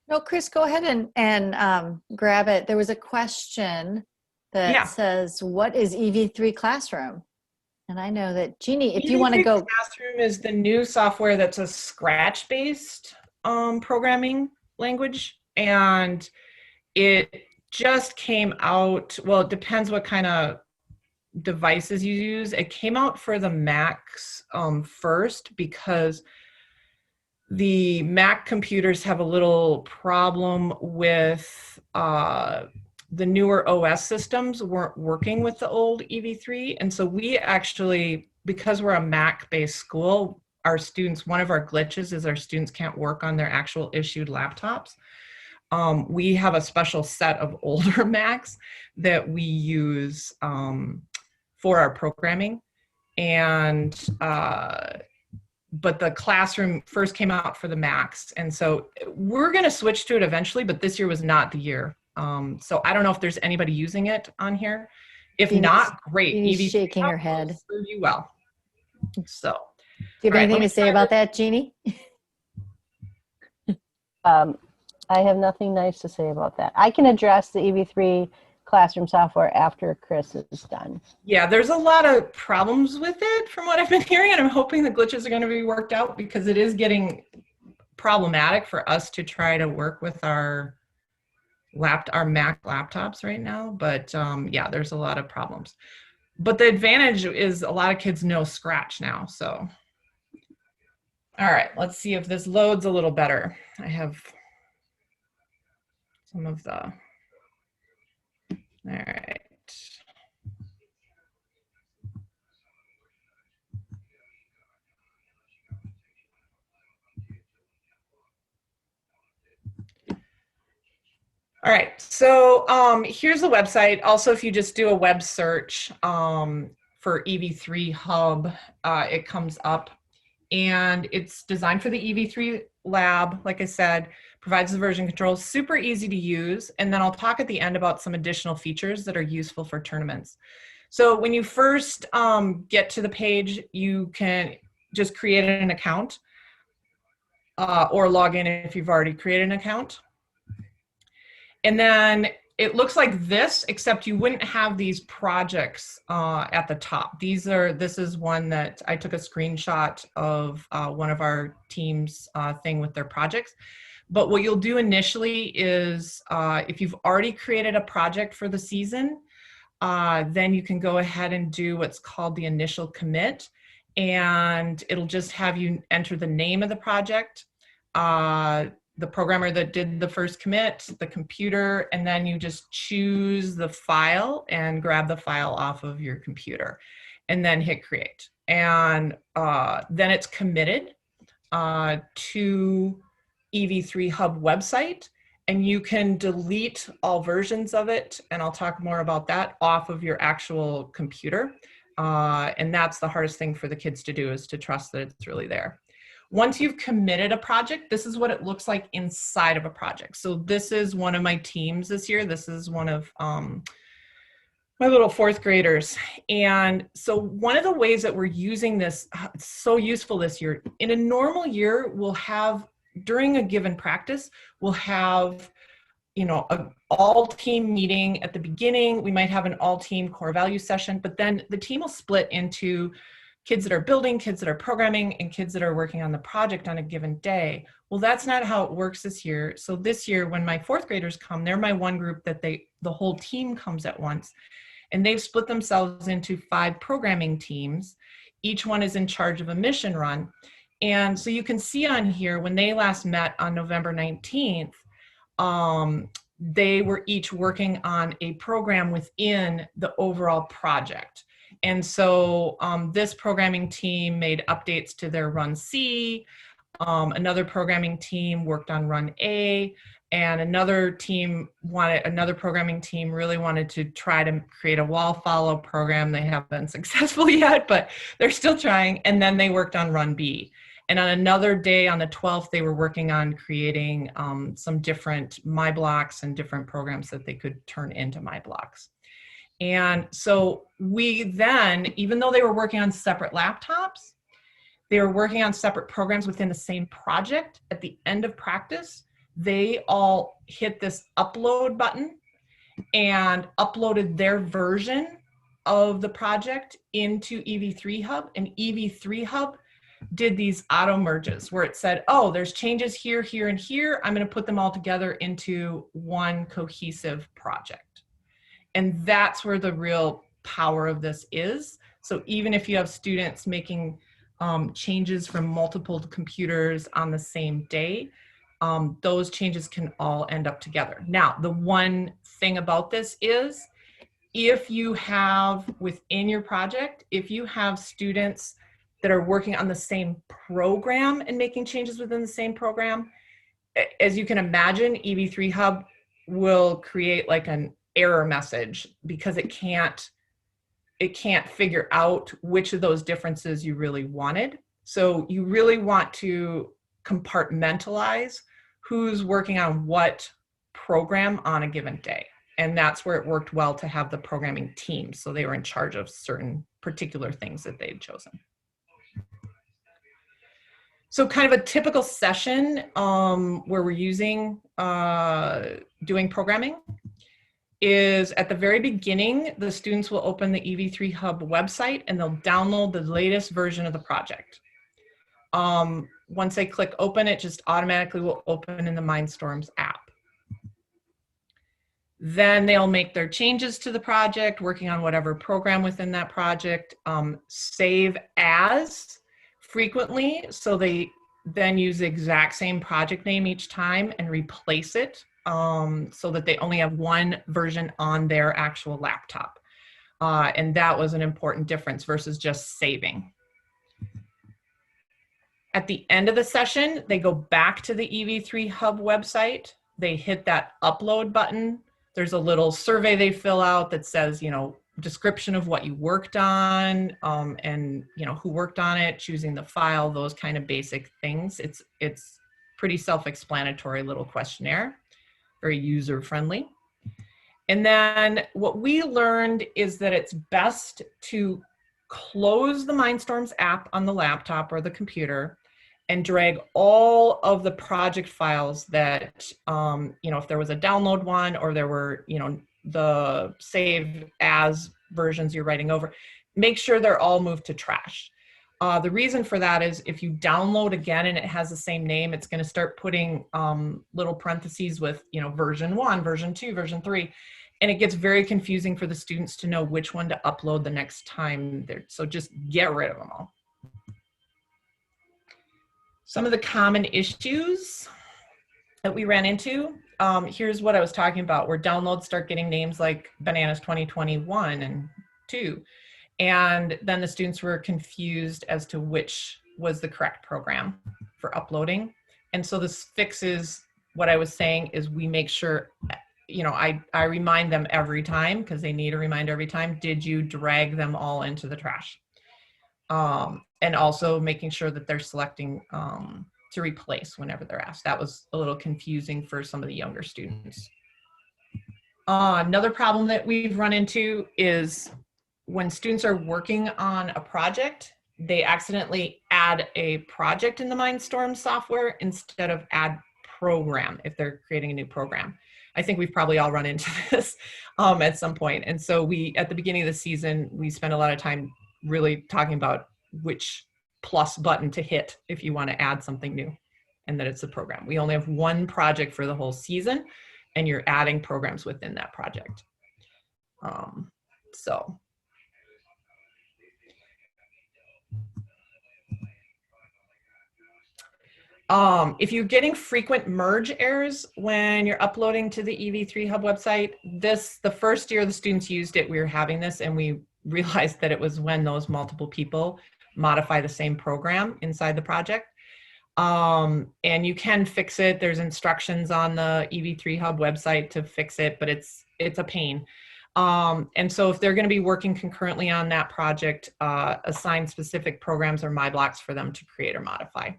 No, Chris, go ahead and grab it. There was a question that says, what is EV3 Classroom? And I know that Jeannie, if you want to go. Classroom is the new software that's a Scratch-based programming language. And it just came out, well, it depends what kind of devices you use. It came out for the Macs first because the Mac computers have a little problem with the newer OS systems weren't working with the old EV3. And so we actually, because we're a Mac-based school, our students, one of our glitches is our students can't work on their actual issued laptops. We have a special set of older Macs that we use for our programming. And but the classroom first came out for the Macs. And so we're going to switch to it eventually, but this year was not the year. So I don't know if there's anybody using it on here. If not, great. She's shaking her head. Serve you well. So, do you have anything to say about that, Jeannie? I have nothing nice to say about that. I can address the EV3 classroom software after Chris is done. Yeah, there's a lot of problems with it from what I've been hearing, and I'm hoping the glitches are going to be worked out because it is getting problematic for us to try to work with our Mac laptops right now. But yeah, there's a lot of problems. But the advantage is a lot of kids know Scratch now. So, all right, let's see if this loads a little better. I have some of the, all right. All right, so here's the website. Also, if you just do a web search for EV3 Hub, it comes up. And it's designed for the EV3 lab, like I said, provides the version control, super easy to use. And then I'll talk at the end about some additional features that are useful for tournaments. So when you first get to the page, you can just create an account or log in if you've already created an account. And then it looks like this, except you wouldn't have these projects at the top. This is one that I took a screenshot of one of our team's thing with their projects. But what you'll do initially is if you've already created a project for the season, then you can go ahead and do what's called the initial commit. And it'll just have you enter the name of the project, the programmer that did the first commit, the computer, and then you just choose the file and grab the file off of your computer and then hit create. And then it's committed to EV3 Hub website, and you can delete all versions of it, and I'll talk more about that, off of your actual computer. And that's the hardest thing for the kids to do, is to trust that it's really there. Once you've committed a project, this is what it looks like inside of a project. So this is one of my teams this year. This is one of my little fourth graders. And so one of the ways that we're using this, it's so useful this year. In a normal year, we'll have, during a given practice, we'll have, an all-team meeting at the beginning. We might have an all-team core value session, but then the team will split into kids that are building, kids that are programming, and kids that are working on the project on a given day. Well, that's not how it works this year. So this year, when my fourth graders come, they're my one group that the whole team comes at once. And they've split themselves into 5 programming teams. Each one is in charge of a mission run. And so you can see on here, when they last met on November 19th, they were each working on a program within the overall project. And so this programming team made updates to their Run C, another programming team worked on Run A, and another programming team really wanted to try to create a wall follow program. They haven't been successful yet, but they're still trying. And then they worked on Run B. And on another day, on the 12th, they were working on creating some different My Blocks and different programs that they could turn into My Blocks. And so we then, even though they were working on separate laptops, they were working on separate programs within the same project. At the end of practice, they all hit this upload button and uploaded their version of the project into EV3 Hub, and EV3 Hub did these auto merges where it said, oh, there's changes here, here, and here. I'm going to put them all together into one cohesive project. And that's where the real power of this is. So even if you have students making changes from multiple computers on the same day, those changes can all end up together. Now, the one thing about this is if you have within your project, if you have students that are working on the same program and making changes within the same program, as you can imagine, EV3 Hub will create like an error message because it can't figure out which of those differences you really wanted. So you really want to compartmentalize who's working on what program on a given day. And that's where it worked well to have the programming team. So they were in charge of certain particular things that they'd chosen. So kind of a typical session where we're using doing programming is at the very beginning, the students will open the EV3 Hub website and they'll download the latest version of the project. Once they click open, it just automatically will open in the Mindstorms app. Then they'll make their changes to the project, working on whatever program within that project, save as frequently, so they then use the exact same project name each time and replace it so that they only have one version on their actual laptop. And that was an important difference versus just saving. At the end of the session, they go back to the EV3 Hub website. They hit that upload button. There's a little survey they fill out that says, you know, description of what you worked on and, you know, who worked on it, choosing the file, those kind of basic things. It's pretty self-explanatory little questionnaire, very user-friendly. And then what we learned is that it's best to close the Mindstorms app on the laptop or the computer and drag all of the project files that, you know, if there was a download one or there were, you know, the save as versions you're writing over, make sure they're all moved to trash. The reason for that is if you download again and it has the same name, it's going to start putting little parentheses with, you know, version 1, version 2, version 3. And it gets very confusing for the students to know which one to upload the next time. So just get rid of them all. Some of the common issues that we ran into, here's what I was talking about, where downloads start getting names like Bananas 2021 and 2. And then the students were confused as to which was the correct program for uploading. And so this fixes what I was saying is we make sure, you know, I remind them every time because they need a reminder every time, did you drag them all into the trash? And also making sure that they're selecting to replace whenever they're asked. That was a little confusing for some of the younger students. Another problem that we've run into is when students are working on a project, they accidentally add a project in the Mindstorms software instead of add program if they're creating a new program. I think we've probably all run into this at some point. And so we, at the beginning of the season, we spent a lot of time really talking about which plus button to hit if you want to add something new, and that it's a program. We only have one project for the whole season, and you're adding programs within that project. If you're getting frequent merge errors when you're uploading to the EV3 Hub website, the first year the students used it, we were having this, and we realized that it was when those multiple people modify the same program inside the project. And you can fix it. There's instructions on the EV3 Hub website to fix it, but it's a pain. And so if they're going to be working concurrently on that project, assign specific programs or my blocks for them to create or modify.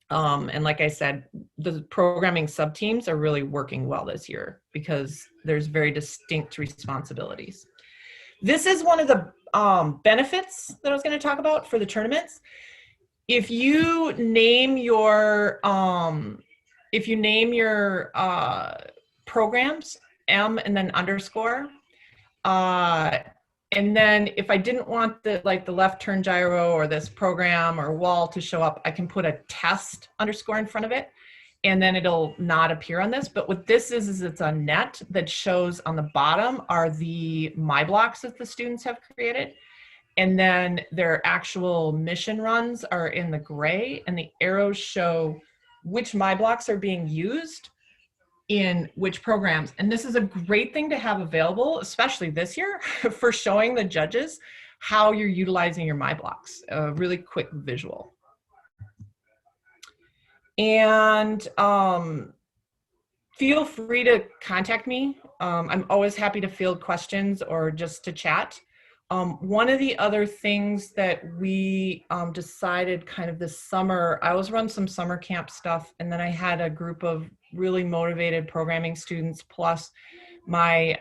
And like I said, the programming sub-teams are really working well this year because there's very distinct responsibilities. This is one of the benefits that I was going to talk about for the tournaments. If you name your programs M and then underscore, And then if I didn't want the left turn gyro or this program or wall to show up, I can put a test underscore in front of it, and then it'll not appear on this. But what this is it's a net that shows on the bottom are the My Blocks that the students have created. And then their actual mission runs are in the gray, and the arrows show which My Blocks are being used in which programs. And this is a great thing to have available, especially this year, for showing the judges how you're utilizing your My Blocks, a really quick visual. And feel free to contact me. I'm always happy to field questions or just to chat. One of the other things that we decided kind of this summer, I always run some summer camp stuff, and then I had a group of really motivated programming students plus my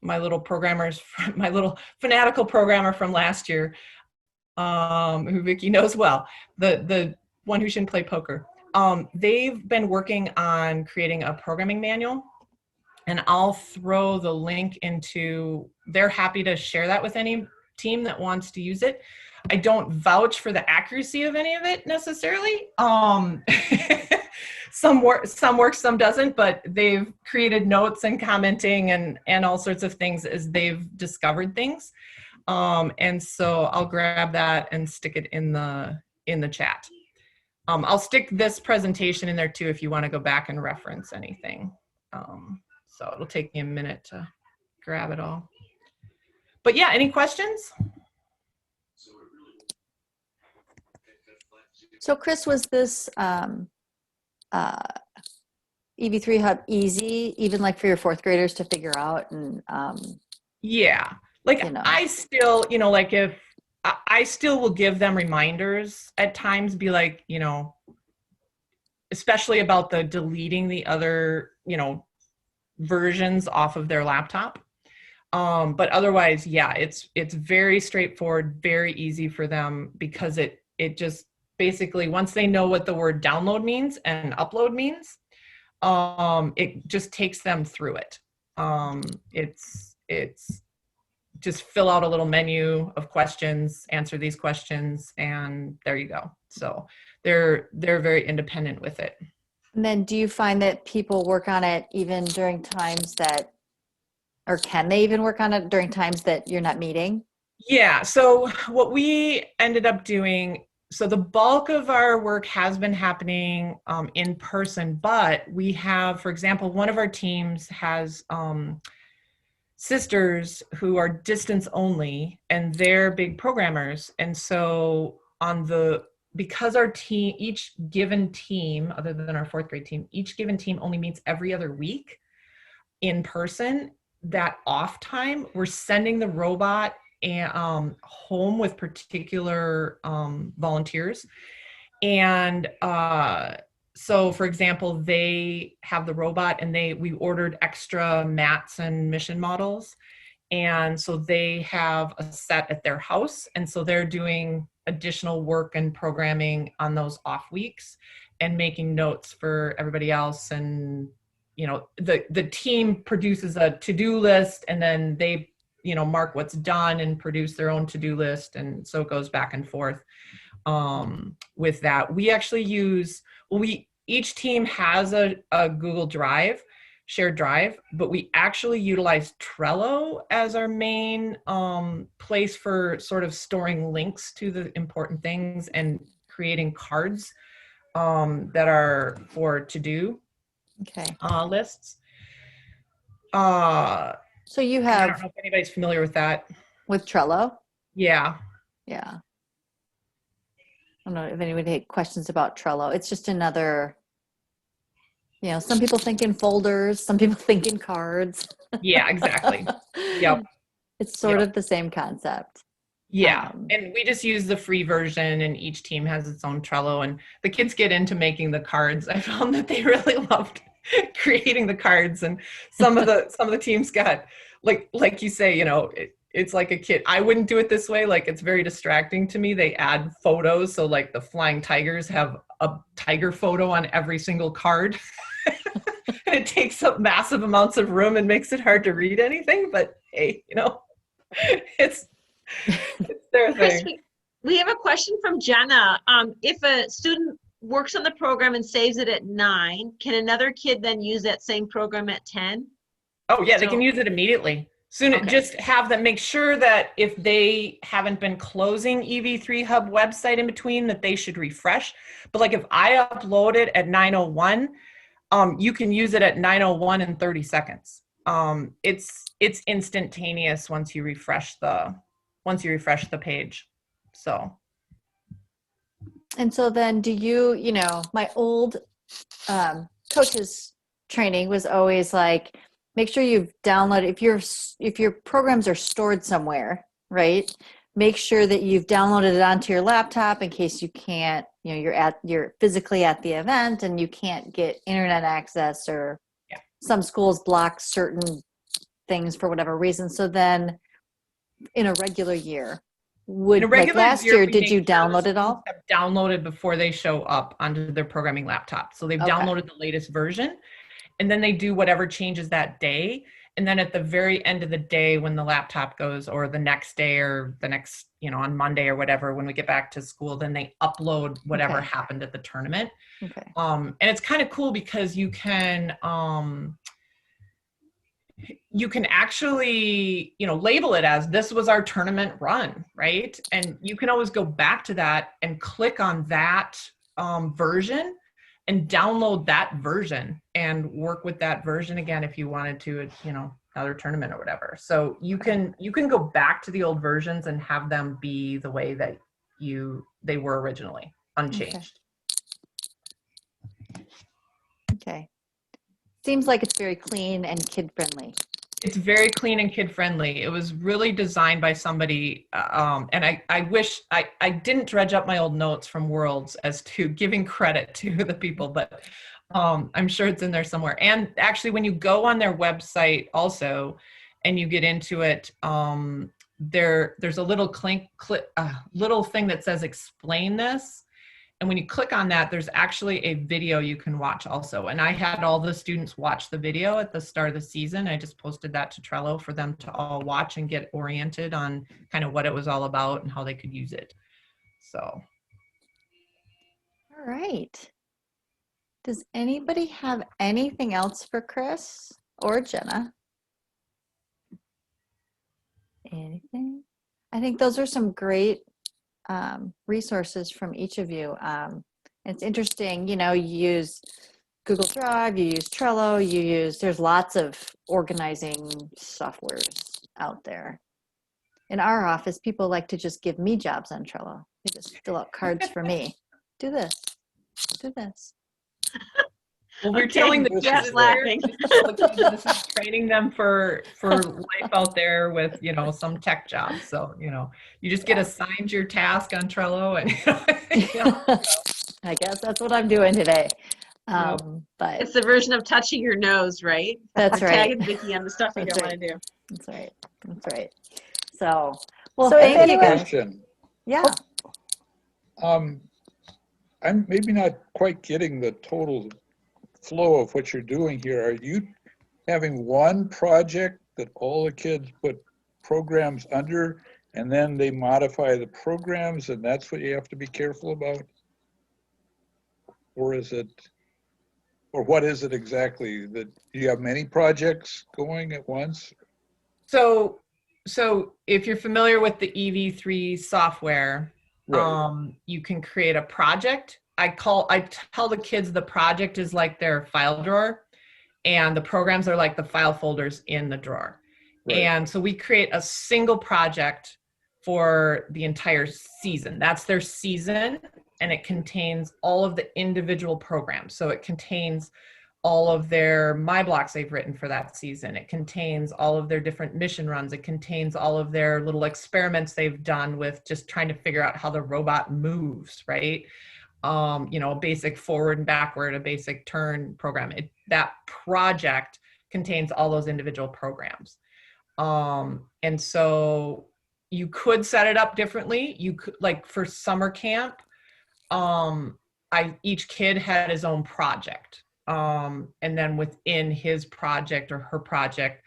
my little programmers, my little fanatical programmer from last year, who Vicki knows well, the one who shouldn't play poker. They've been working on creating a programming manual. And I'll throw the link into, they're happy to share that with any team that wants to use it. I don't vouch for the accuracy of any of it necessarily. Some works, some doesn't, but they've created notes and commenting and all sorts of things as they've discovered things. And so I'll grab that and stick it in the chat. I'll stick this presentation in there too if you want to go back and reference anything. So it'll take me a minute to grab it all. But yeah, any questions? So Chris, was this EV3 Hub easy, even like for your fourth graders to figure out? And yeah, like, you know. I still, you know, like if I still will give them reminders at times, be like, you know, especially about the deleting the other, you know, versions off of their laptop. But otherwise, yeah, it's very straightforward, very easy for them, because it just basically, once they know what the word download means and upload means, it just takes them through it. It's just fill out a little menu of questions, answer these questions, and there you go. So they're very independent with it. And then do you find that people work on it even during times that, or can they even work on it during times that you're not meeting? Yeah, so what we ended up doing, so the bulk of our work has been happening in person, but we have, for example, one of our teams has sisters who are distance only, and they're big programmers. And so because our team, each given team, other than our fourth grade team, each given team only meets every other week in person, that off time, we're sending the robot home with particular volunteers. And so for example, they have the robot, and we ordered extra mats and mission models. And so they have a set at their house. And so they're doing additional work and programming on those off weeks and making notes for everybody else. And, you know, the team produces a to-do list, and then they, you know, mark what's done and produce their own to-do list. And so it goes back and forth with that. We actually use, each team has a Google Drive, shared drive, but we actually utilize Trello as our main place for sort of storing links to the important things and creating cards that are for to-do lists. So you have, I don't know if anybody's familiar with that. With Trello? Yeah. Yeah. I don't know if anybody had questions about Trello. It's just another, you know, some people think in folders, some people think in cards. Yeah, exactly. Yep. It's sort of the same concept. Yeah. And we just use the free version, and each team has its own Trello, and the kids get into making the cards. I found that they really loved creating the cards, and some of the teams got, like you say, you know, it's like a kid. I wouldn't do it this way. Like, it's very distracting to me. They add photos. So like the flying tigers have a tiger photo on every single card. And it takes up massive amounts of room and makes it hard to read anything, but hey, you know. it's their Chris, thing. we have a question from Jenna. If a student works on the program and saves it at 9, can another kid then use that same program at 10? Oh yeah, they can use it immediately. Okay. Just have them make sure that if they haven't been closing EV3 Hub website in between, that they should refresh. But like if I upload it at 9:01, you can use it at 9:01 in 30 seconds. It's instantaneous once you refresh the page. So. And so then do you know, my old coaches training was always like, make sure you've downloaded, if your programs are stored somewhere, right? Make sure that you've downloaded it onto your laptop in case you can't, you're physically at the event and you can't get internet access, or some schools block certain things for whatever reason. So then in a regular year, like last year, did you download it all? Have downloaded before they show up onto their programming laptop. So they've downloaded the latest version, and then they do whatever changes that day. And then at the very end of the day, when the laptop goes, or the next day, or the next, on Monday or whatever, when we get back to school, then they upload whatever happened at the tournament. Okay. And it's kind of cool because you can actually, label it as, this was our tournament run, right? And you can always go back to that and click on that version and download that version and work with that version again if you wanted to, another tournament or whatever. So you can go back to the old versions and have them be the way that they were originally, unchanged. Okay. Seems like it's very clean and kid friendly. It's very clean and kid friendly. It was really designed by somebody, and I wish I didn't dredge up my old notes from Worlds as to giving credit to the people, but I'm sure it's in there somewhere. And actually, when you go on their website also, and you get into it, there's a little little thing that says "Explain this." And when you click on that, there's actually a video you can watch also. And I had all the students watch the video at the start of the season. I just posted that to Trello for them to all watch and get oriented on kind of what it was all about and how they could use it. So. All right. Does anybody have anything else for Chris or Jenna? Anything? I think those are some great resources from each of you. It's interesting, you use Google Drive, you use Trello, there's lots of organizing softwares out there. In our office, people like to just give me jobs on Trello. They just fill out cards for me. Do this, do this. Well, we're telling the kids laughing. This is training them for life out there with, some tech jobs. So, you just get assigned your task on Trello and, I guess that's what I'm doing today. But it's the version of touching your nose, right? That's right. Tagging Vicky on the stuff you don't want to do. That's right. That's right. So, well, So thank you guys. Question. Yeah. I'm maybe not quite getting the total flow of what you're doing here. Are you having one project that all the kids put programs under, and then they modify the programs, and that's what you have to be careful about? Or what is it exactly? That do you have many projects going at once? So if you're familiar with the EV3 software, Right. You can create a project. I tell the kids the project is like their file drawer, and the programs are like the file folders in the drawer. Right. And so we create a single project for the entire season. That's their season, and it contains all of the individual programs. So it contains all of their My Blocks they've written for that season. It contains all of their different mission runs. It contains all of their little experiments they've done with just trying to figure out how the robot moves, right? A basic forward and backward, a basic turn program. That project contains all those individual programs. And so you could set it up differently. You could, like for summer camp, each kid had his own project. And then within his project or her project,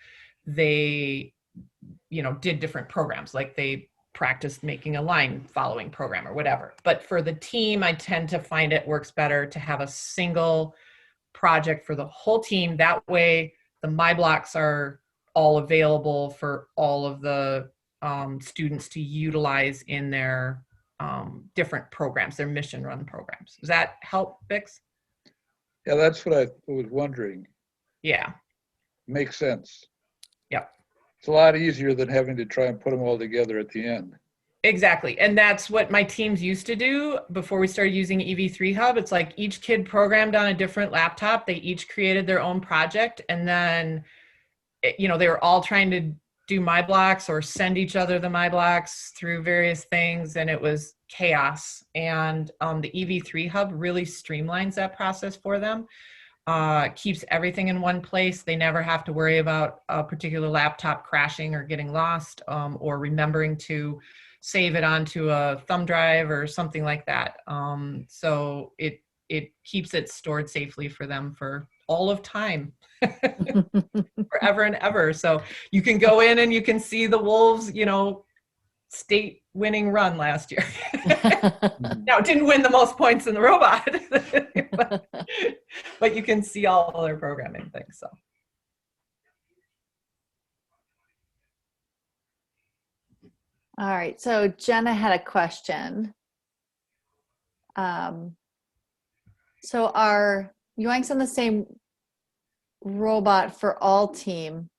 they did different programs, like they practiced making a line following program or whatever. But for the team, I tend to find it works better to have a single project for the whole team. That way the My Blocks are all available for all of the students to utilize in their different programs, their mission run programs. Does that help, Bix? Yeah, that's what I was wondering. Yeah. Makes sense. Yep. It's a lot easier than having to try and put them all together at the end. Exactly. And that's what my teams used to do before we started using EV3 Hub. It's like each kid programmed on a different laptop. They each created their own project. And then, they were all trying to do My Blocks or send each other the My Blocks through various things. And it was chaos. And the EV3 Hub really streamlines that process for them. Keeps everything in one place. They never have to worry about a particular laptop crashing or getting lost, or remembering to save it onto a thumb drive or something like that. So it keeps it stored safely for them for all of time, forever and ever. So you can go in and you can see the Wolves, state winning run last year. Now it didn't win the most points in the robot, but you can see all their programming things. So. All right, so Jenna had a question. So are Yoinks on the same robot for all team?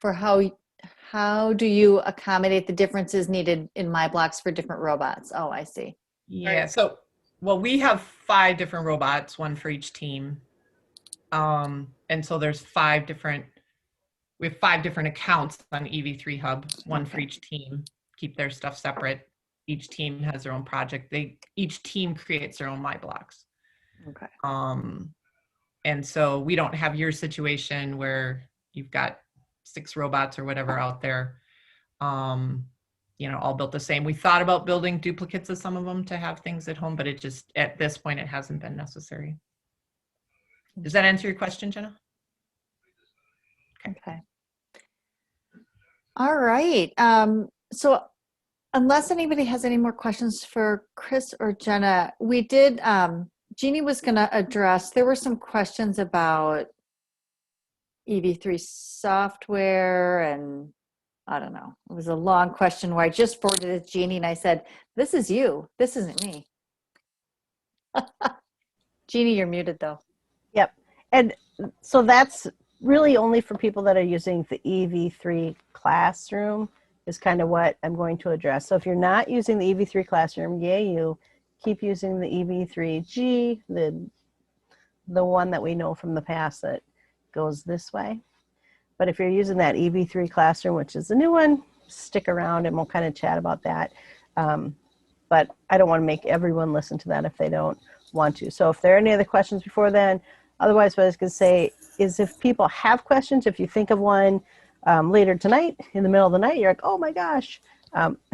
For how do you accommodate the differences needed in My Blocks for different robots? Oh, I see. Yeah, so, we have 5 different robots, one for each team. And so there's 5 different accounts on EV3 Hub, one for each team, keep their stuff separate. Each team has their own project. Each team creates their own My Blocks. Okay. And so we don't have your situation where you've got 6 robots or whatever out there, all built the same. We thought about building duplicates of some of them to have things at home, but it just, at this point, it hasn't been necessary. Does that answer your question, Jenna? Okay. All right. So unless anybody has any more questions for Chris or Jenna, we did, Jeannie was going to address, there were some questions about EV3 software, and I don't know, it was a long question where I just forwarded it to Jeannie and I said, this is you, this isn't me. Jeannie, you're muted though. Yep. And so that's really only for people that are using the EV3 Classroom is kind of what I'm going to address. So if you're not using the EV3 Classroom, yay you, keep using the EV3G, the one that we know from the past that goes this way. But if you're using that EV3 Classroom, which is the new one, stick around and we'll kind of chat about that. But I don't want to make everyone listen to that if they don't want to. So if there are any other questions before then, otherwise what I was going to say is if people have questions, if you think of one later tonight, in the middle of the night, you're like, oh my gosh,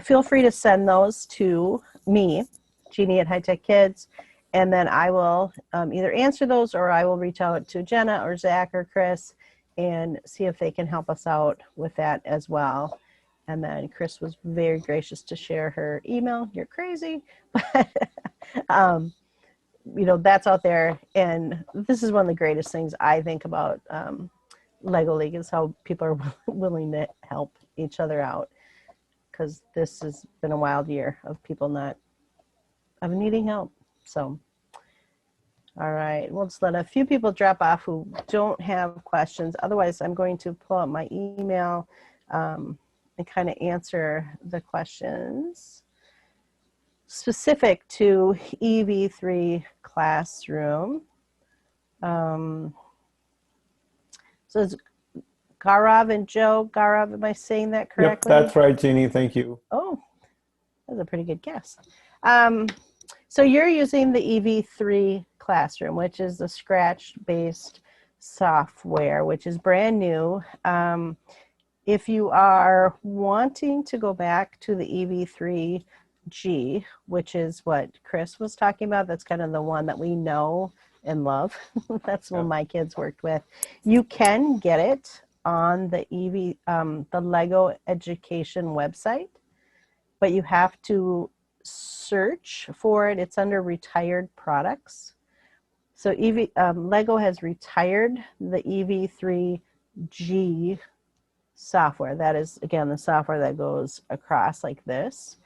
feel free to send those to me, Jeannie at High Tech Kids, and then I will either answer those or I will reach out to Jenna or Zach or Chris and see if they can help us out with that as well. And then Chris was very gracious to share her email. You're crazy, but that's out there. And this is one of the greatest things I think about Lego League is how people are willing to help each other out, because this has been a wild year of people not needing help. So, all right, we'll just let a few people drop off who don't have questions. Otherwise, I'm going to pull out my email and kind of answer the questions specific to EV3 Classroom. So it's Gaurav and Joe. Gaurav, am I saying that correctly? Yep, that's right, Jeannie. Thank you. Oh, that's a pretty good guess. So you're using the EV3 Classroom, which is the Scratch-based software, which is brand new. If you are wanting to go back to the EV3G, which is what Chris was talking about, that's kind of the one that we know and love. That's what my kids worked with. You can get it on the the Lego Education website, but you have to search for it. It's under retired products. So Lego has retired the EV3G software. That is, again, the software that goes across like this.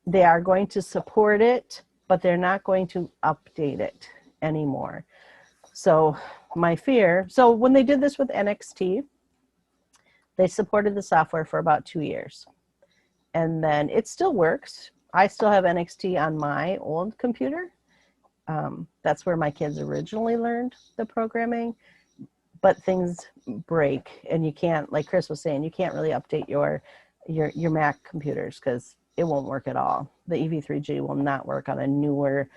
They are going to support it, but they're not going to update it anymore. So my fear, so when they did this with NXT, they supported the software for about 2 years. And then it still works. I still have NXT on my old computer. That's where my kids originally learned the programming, but things break and you can't, like Chris was saying, you can't really update your Mac computers because it won't work at all. The EV3G will not work on a newer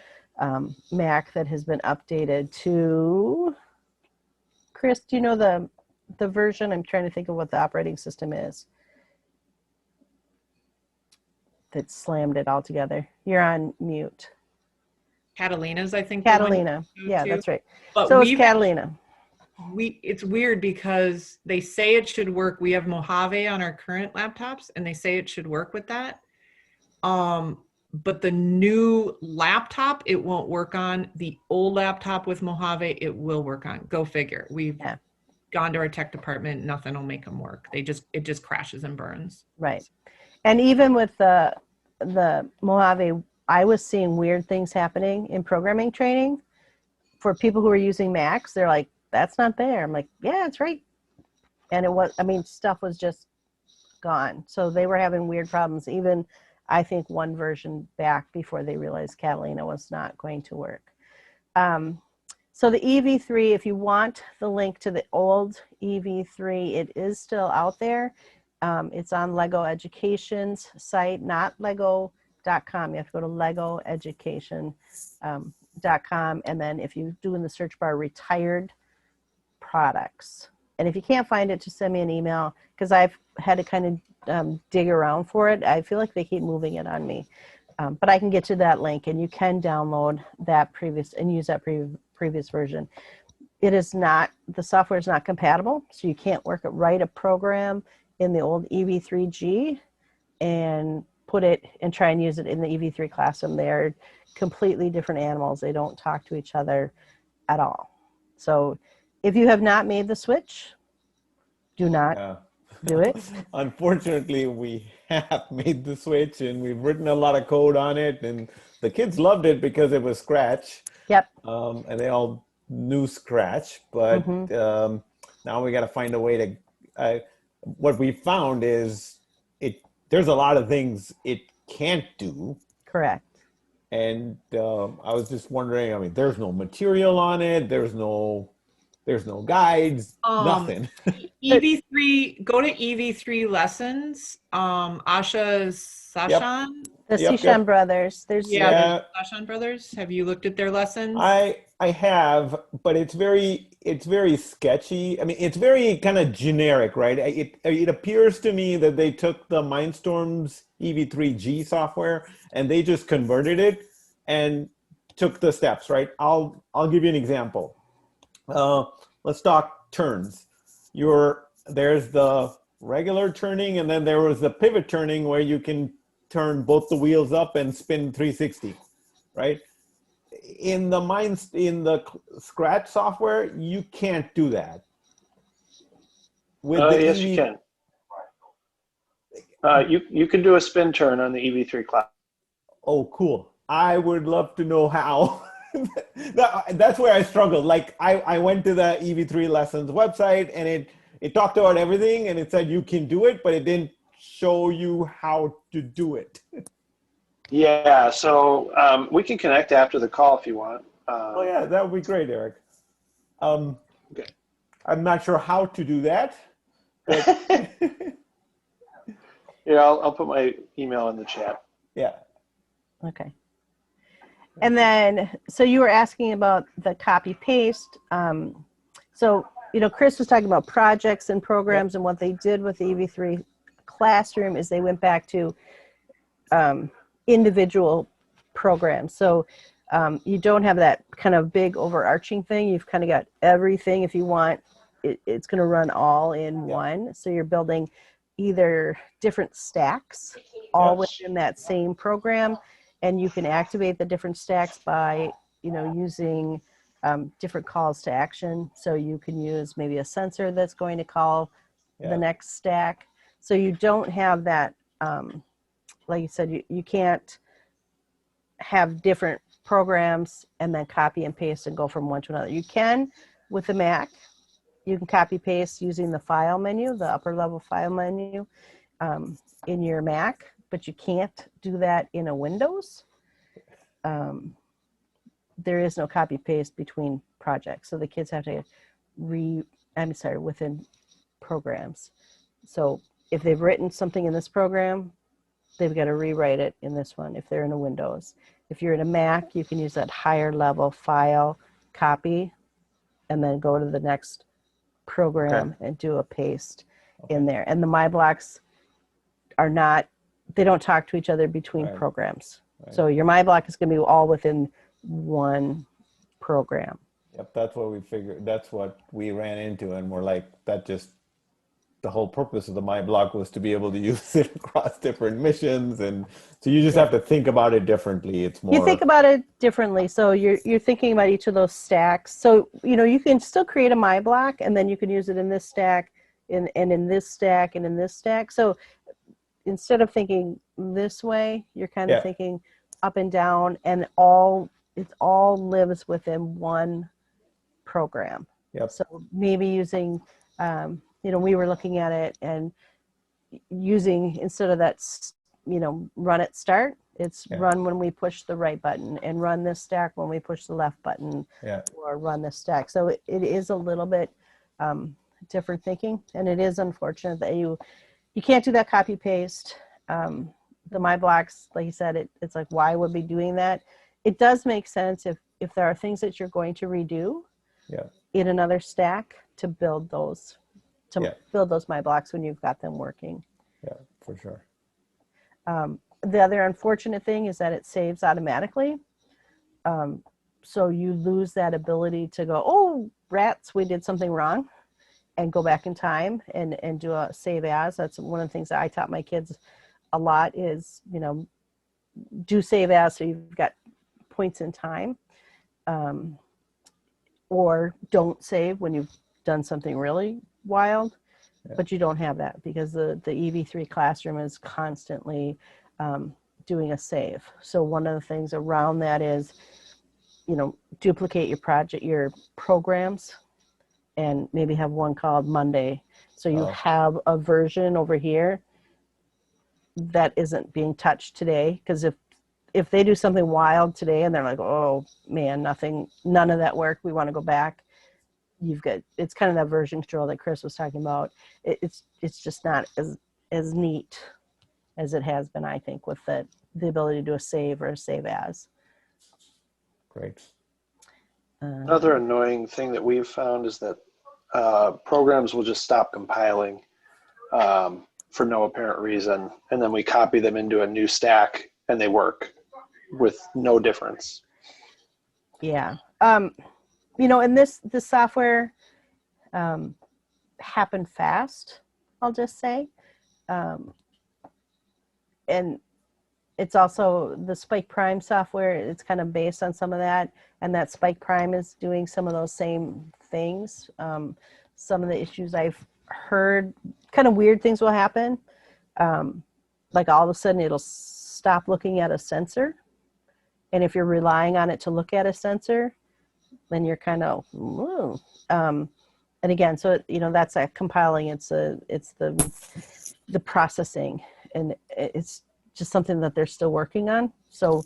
Mac that has been updated to, Chris, do you know the version? I'm trying to think of what the operating system is that slammed it all together. You're on mute. Catalina's, I think. Catalina. Yeah, that's right. But so it's Catalina. It's weird because they say it should work. We have Mojave on our current laptops and they say it should work with that. But the new laptop, it won't work on. The old laptop with Mojave, it will work on. Go figure. We've gone to our tech department, nothing will make them work. It just crashes and burns. Right. And even with the Mojave, I was seeing weird things happening in programming training for people who are using Macs. They're like, that's not there. I'm like, yeah, it's right. And it was, I mean, stuff was just gone. So they were having weird problems, even I think one version back before they realized Catalina was not going to work. So the EV3, if you want the link to the old EV3, it is still out there. It's on Lego Education's site, not lego.com. You have to go to legoeducation.com. And then if you do in the search bar, retired products. And if you can't find it, just send me an email because I've had to kind of dig around for it. I feel like they keep moving it on me. But I can get to that link and you can download that previous and use that previous version. It is not, the software is not compatible. So you can't write a program in the old EV3G and put it and try and use it in the EV3 classroom. They're completely different animals. They don't talk to each other at all. So if you have not made the switch, do not do it. Unfortunately, we have made the switch and we've written a lot of code on it and the kids loved it because it was Scratch. Yep. And they all knew Scratch, but now we got to find a way to, what we found is there's a lot of things it can't do. Correct. And I was just wondering, I mean, there's no material on it. There's no guides, nothing. EV3, go to EV3 lessons. Sashan. The Sishan brothers. There's Sashan brothers. Have you looked at their lessons? I have, but it's very sketchy. I mean, it's very kind of generic, right? It appears to me that they took the Mindstorm's EV3G software and they just converted it and took the steps, right? I'll give you an example. Let's talk turns. There's the regular turning and then there was the pivot turning where you can turn both the wheels up and spin 360, right? In the Scratch software, you can't do that. Yes, you can. You can do a spin turn on the EV3 class. Oh, cool. I would love to know how. That's where I struggled. Like I went to the EV3 lessons website and it talked about everything and it said you can do it, but it didn't show you how to do it. Yeah, so we can connect after the call if you want. Oh yeah, that would be great, Eric. Okay. I'm not sure how to do that. But yeah, I'll put my email in the chat. Yeah. Okay. And then, so you were asking about the copy paste. So, Chris was talking about projects and programs, and what they did with the EV3 classroom is they went back to individual programs. So you don't have that kind of big overarching thing. You've kind of got everything. If you want it's going to run all in one. So you're building either different stacks all within that same program, and you can activate the different stacks by, using different calls to action. So you can use maybe a sensor that's going to call the next stack. So you don't have that, like you said, you can't have different programs and then copy and paste and go from one to another. You can with the Mac. You can copy paste using the file menu, the upper level file menu in your Mac, but you can't do that in a Windows. There is no copy paste between projects. So the kids have to within programs. So if they've written something in this program, they've got to rewrite it in this one if they're in a Windows. If you're in a Mac, you can use that higher level file copy and then go to the next program and do a paste in there. And the MyBlocks are not, they don't talk to each other between programs. So your MyBlock is going to be all within one program. Yep, that's what we figured. That's what we ran into, and we're like, that just, the whole purpose of the MyBlock was to be able to use it across different missions, and so you just have to think about it differently. It's more. You think about it differently. So you're thinking about each of those stacks. So you can still create a MyBlock, and then you can use it in this stack, and in this stack, and in this stack. So instead of thinking this way, you're kind of thinking up and down, and it all lives within one program. Yep. So maybe using, we were looking at it and using, instead of that, run at start, it's run when we push the right button, and run this stack when we push the left button, or run this stack. So it is a little bit different thinking, and it is unfortunate that you can't do that copy paste. The MyBlocks, like you said, it's like, why would we be doing that? It does make sense if there are things that you're going to redo in another stack to build those MyBlocks when you've got them working. Yeah, for sure. The other unfortunate thing is that it saves automatically. So you lose that ability to go, oh, rats, we did something wrong, and go back in time and do a save as. That's one of the things that I taught my kids a lot is, do save as, so you've got points in time, or don't save when you've done something really wild, but you don't have that because the EV3 classroom is constantly doing a save. So one of the things around that is, duplicate your programs, and maybe have one called Monday. So you have a version over here that isn't being touched today, because if they do something wild today and they're like, oh man, none of that worked, we want to go back, it's kind of that version control that Chris was talking about. It's just not as neat as it has been, I think, with the ability to do a save or a save as. Great. Another annoying thing that we've found is that programs will just stop compiling for no apparent reason, and then we copy them into a new stack and they work with no difference. Yeah. And this software happened fast, I'll just say. And it's also the Spike Prime software. It's kind of based on some of that, and that Spike Prime is doing some of those same things. Some of the issues I've heard, kind of weird things will happen. Like all of a sudden it'll stop looking at a sensor. And if you're relying on it to look at a sensor, then you're kind of, whoa. And again, so, that's a compiling, it's the processing, and it's just something that they're still working on. So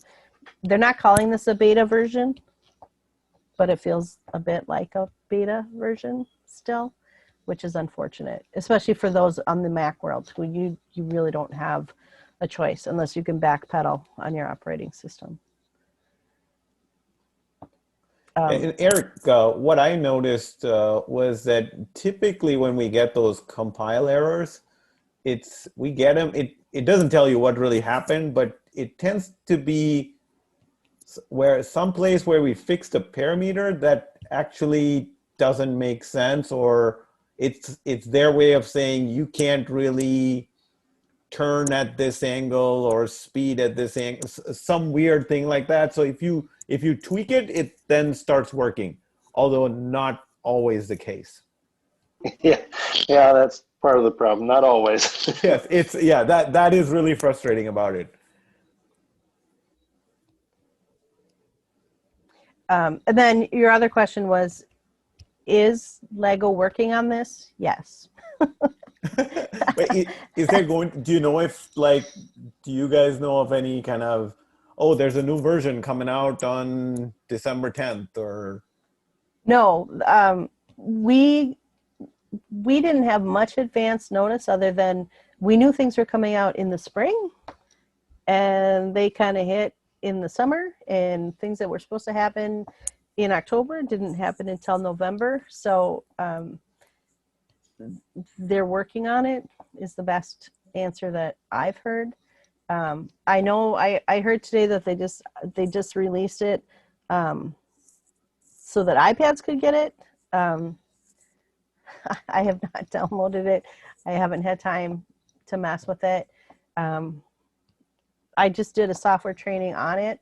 they're not calling this a beta version, but it feels a bit like a beta version still, which is unfortunate, especially for those on the Mac world. You really don't have a choice unless you can backpedal on your operating system. And Eric, what I noticed was that typically when we get those compile errors, we get them. It doesn't tell you what really happened, but it tends to be someplace where we fixed a parameter that actually doesn't make sense, or it's their way of saying you can't really turn at this angle or speed at this angle, some weird thing like that. So if you tweak it, it then starts working, although not always the case. Yeah, that's part of the problem. Not always. Yes, that is really frustrating about it. And then your other question was, is Lego working on this? Yes. Wait, is there do you know if, like, do you guys know of any kind of, oh, there's a new version coming out on December 10th or? No, we didn't have much advance notice other than we knew things were coming out in the spring, and they kind of hit in the summer, and things that were supposed to happen in October didn't happen until November. So they're working on it is the best answer that I've heard. I know I heard today that they just released it so that iPads could get it. I have not downloaded it. I haven't had time to mess with it. I just did a software training on it,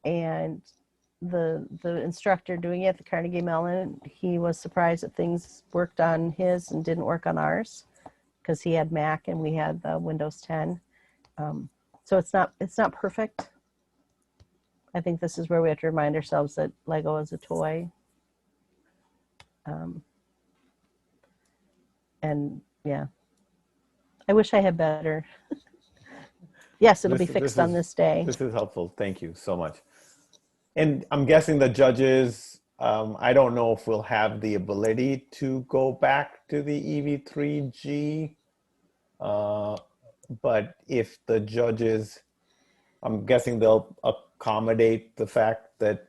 and the instructor doing it at the Carnegie Mellon, he was surprised that things worked on his and didn't work on ours, because he had Mac and we had the Windows 10. So it's not perfect. I think this is where we have to remind ourselves that Lego is a toy. And yeah, I wish I had better. Yes, it'll be fixed on this day. This is helpful. Thank you so much. And I'm guessing the judges, I don't know if we'll have the ability to go back to the EV3G, but if the judges, I'm guessing they'll accommodate the fact that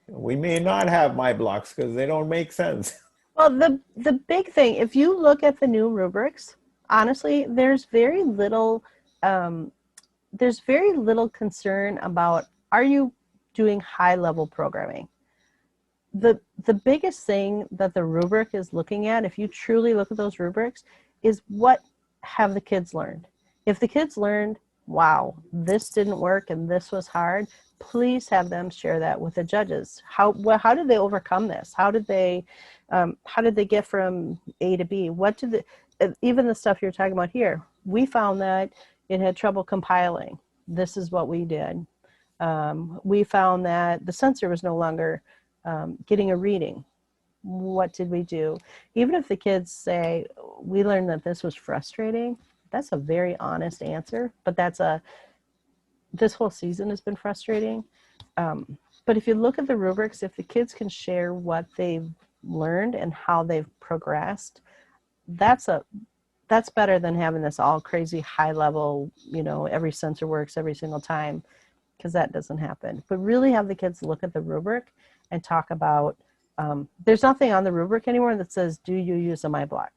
we may not have my blocks because they don't make sense. Well, the big thing, if you look at the new rubrics, honestly, there's very little concern about, are you doing high level programming? The biggest thing that the rubric is looking at, if you truly look at those rubrics, is what have the kids learned? If the kids learned, wow, this didn't work and this was hard, please have them share that with the judges. How did they overcome this? How did they get from A to B? Even the stuff you're talking about here, we found that it had trouble compiling. This is what we did. We found that the sensor was no longer getting a reading. What did we do? Even if the kids say, we learned that this was frustrating, that's a very honest answer, but this whole season has been frustrating. But if you look at the rubrics, if the kids can share what they've learned and how they've progressed, that's better than having this all crazy high level, every sensor works every single time, because that doesn't happen. But really have the kids look at the rubric and talk about, there's nothing on the rubric anymore that says, do you use a MyBlock?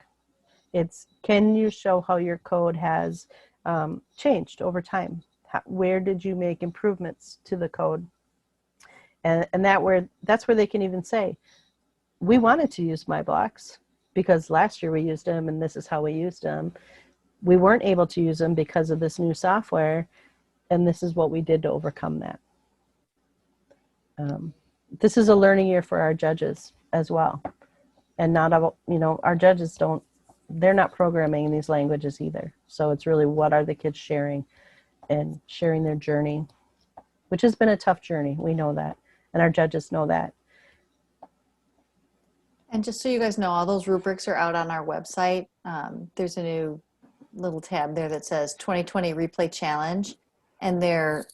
It's, can you show how your code has changed over time? Where did you make improvements to the code? And that's where they can even say, we wanted to use MyBlocks because last year we used them and this is how we used them. We weren't able to use them because of this new software, and this is what we did to overcome that. This is a learning year for our judges as well. And our judges they're not programming in these languages either. So it's really, what are the kids sharing and sharing their journey, which has been a tough journey. We know that. And our judges know that. And just so you guys know, all those rubrics are out on our website. There's a new little tab there that says 2020 Replay Challenge. And there's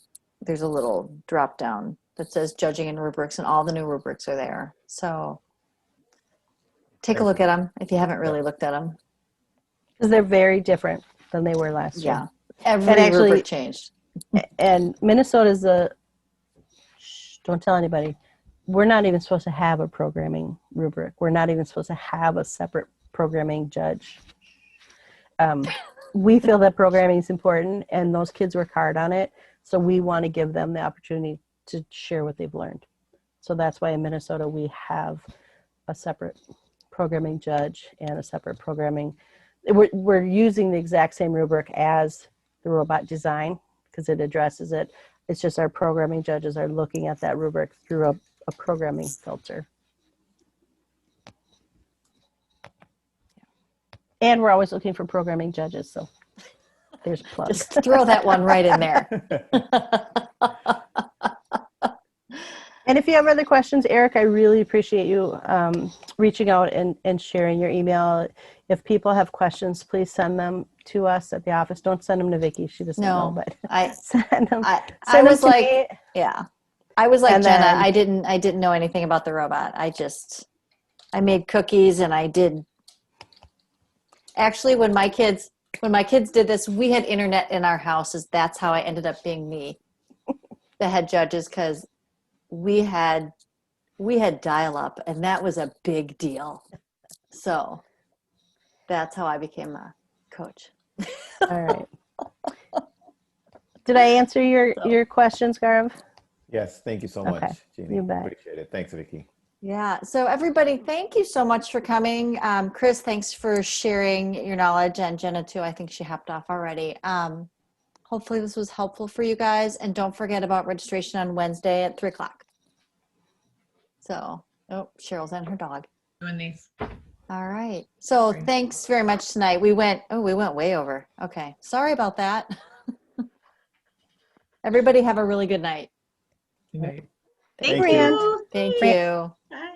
a little drop down that says Judging and Rubrics, and all the new rubrics are there. So take a look at them if you haven't really looked at them. Because they're very different than they were last year. Yeah, every rubric changed. And Minnesota's don't tell anybody, we're not even supposed to have a programming rubric. We're not even supposed to have a separate programming judge. We feel that programming is important, and those kids work hard on it. So we want to give them the opportunity to share what they've learned. So that's why in Minnesota we have a separate programming judge and a separate programming. We're using the exact same rubric as the robot design because it addresses it. It's just our programming judges are looking at that rubric through a programming filter. And we're always looking for programming judges, so there's a plug. Just throw that one right in there. And if you have other questions, Eric, I really appreciate you reaching out and sharing your email. If people have questions, please send them to us at the office. Don't send them to Vicki. She doesn't know, but send them. I was like, me. yeah, I was like And Jenna. then- I didn't know anything about the robot. I made cookies and I did. Actually, when my kids did this, we had internet in our houses. That's how I ended up being the head judges, because we had dial-up, and that was a big deal. So that's how I became a coach. All right. Did I answer your questions, Gaurav? Yes, thank you so much, Okay, Jeannie. you bet. Appreciate it. Thanks, Vicki. Yeah. So everybody, thank you so much for coming. Chris, thanks for sharing your knowledge, and Jenna too. I think she hopped off already. Hopefully this was helpful for you guys, and don't forget about registration on Wednesday at 3:00. So, oh, Cheryl's and her dog. Doing these. All right. So thanks very much tonight. We went way over. Okay. Sorry about that. Everybody have a really good night. Good night. Thank Brand. you. Thank you. Bye.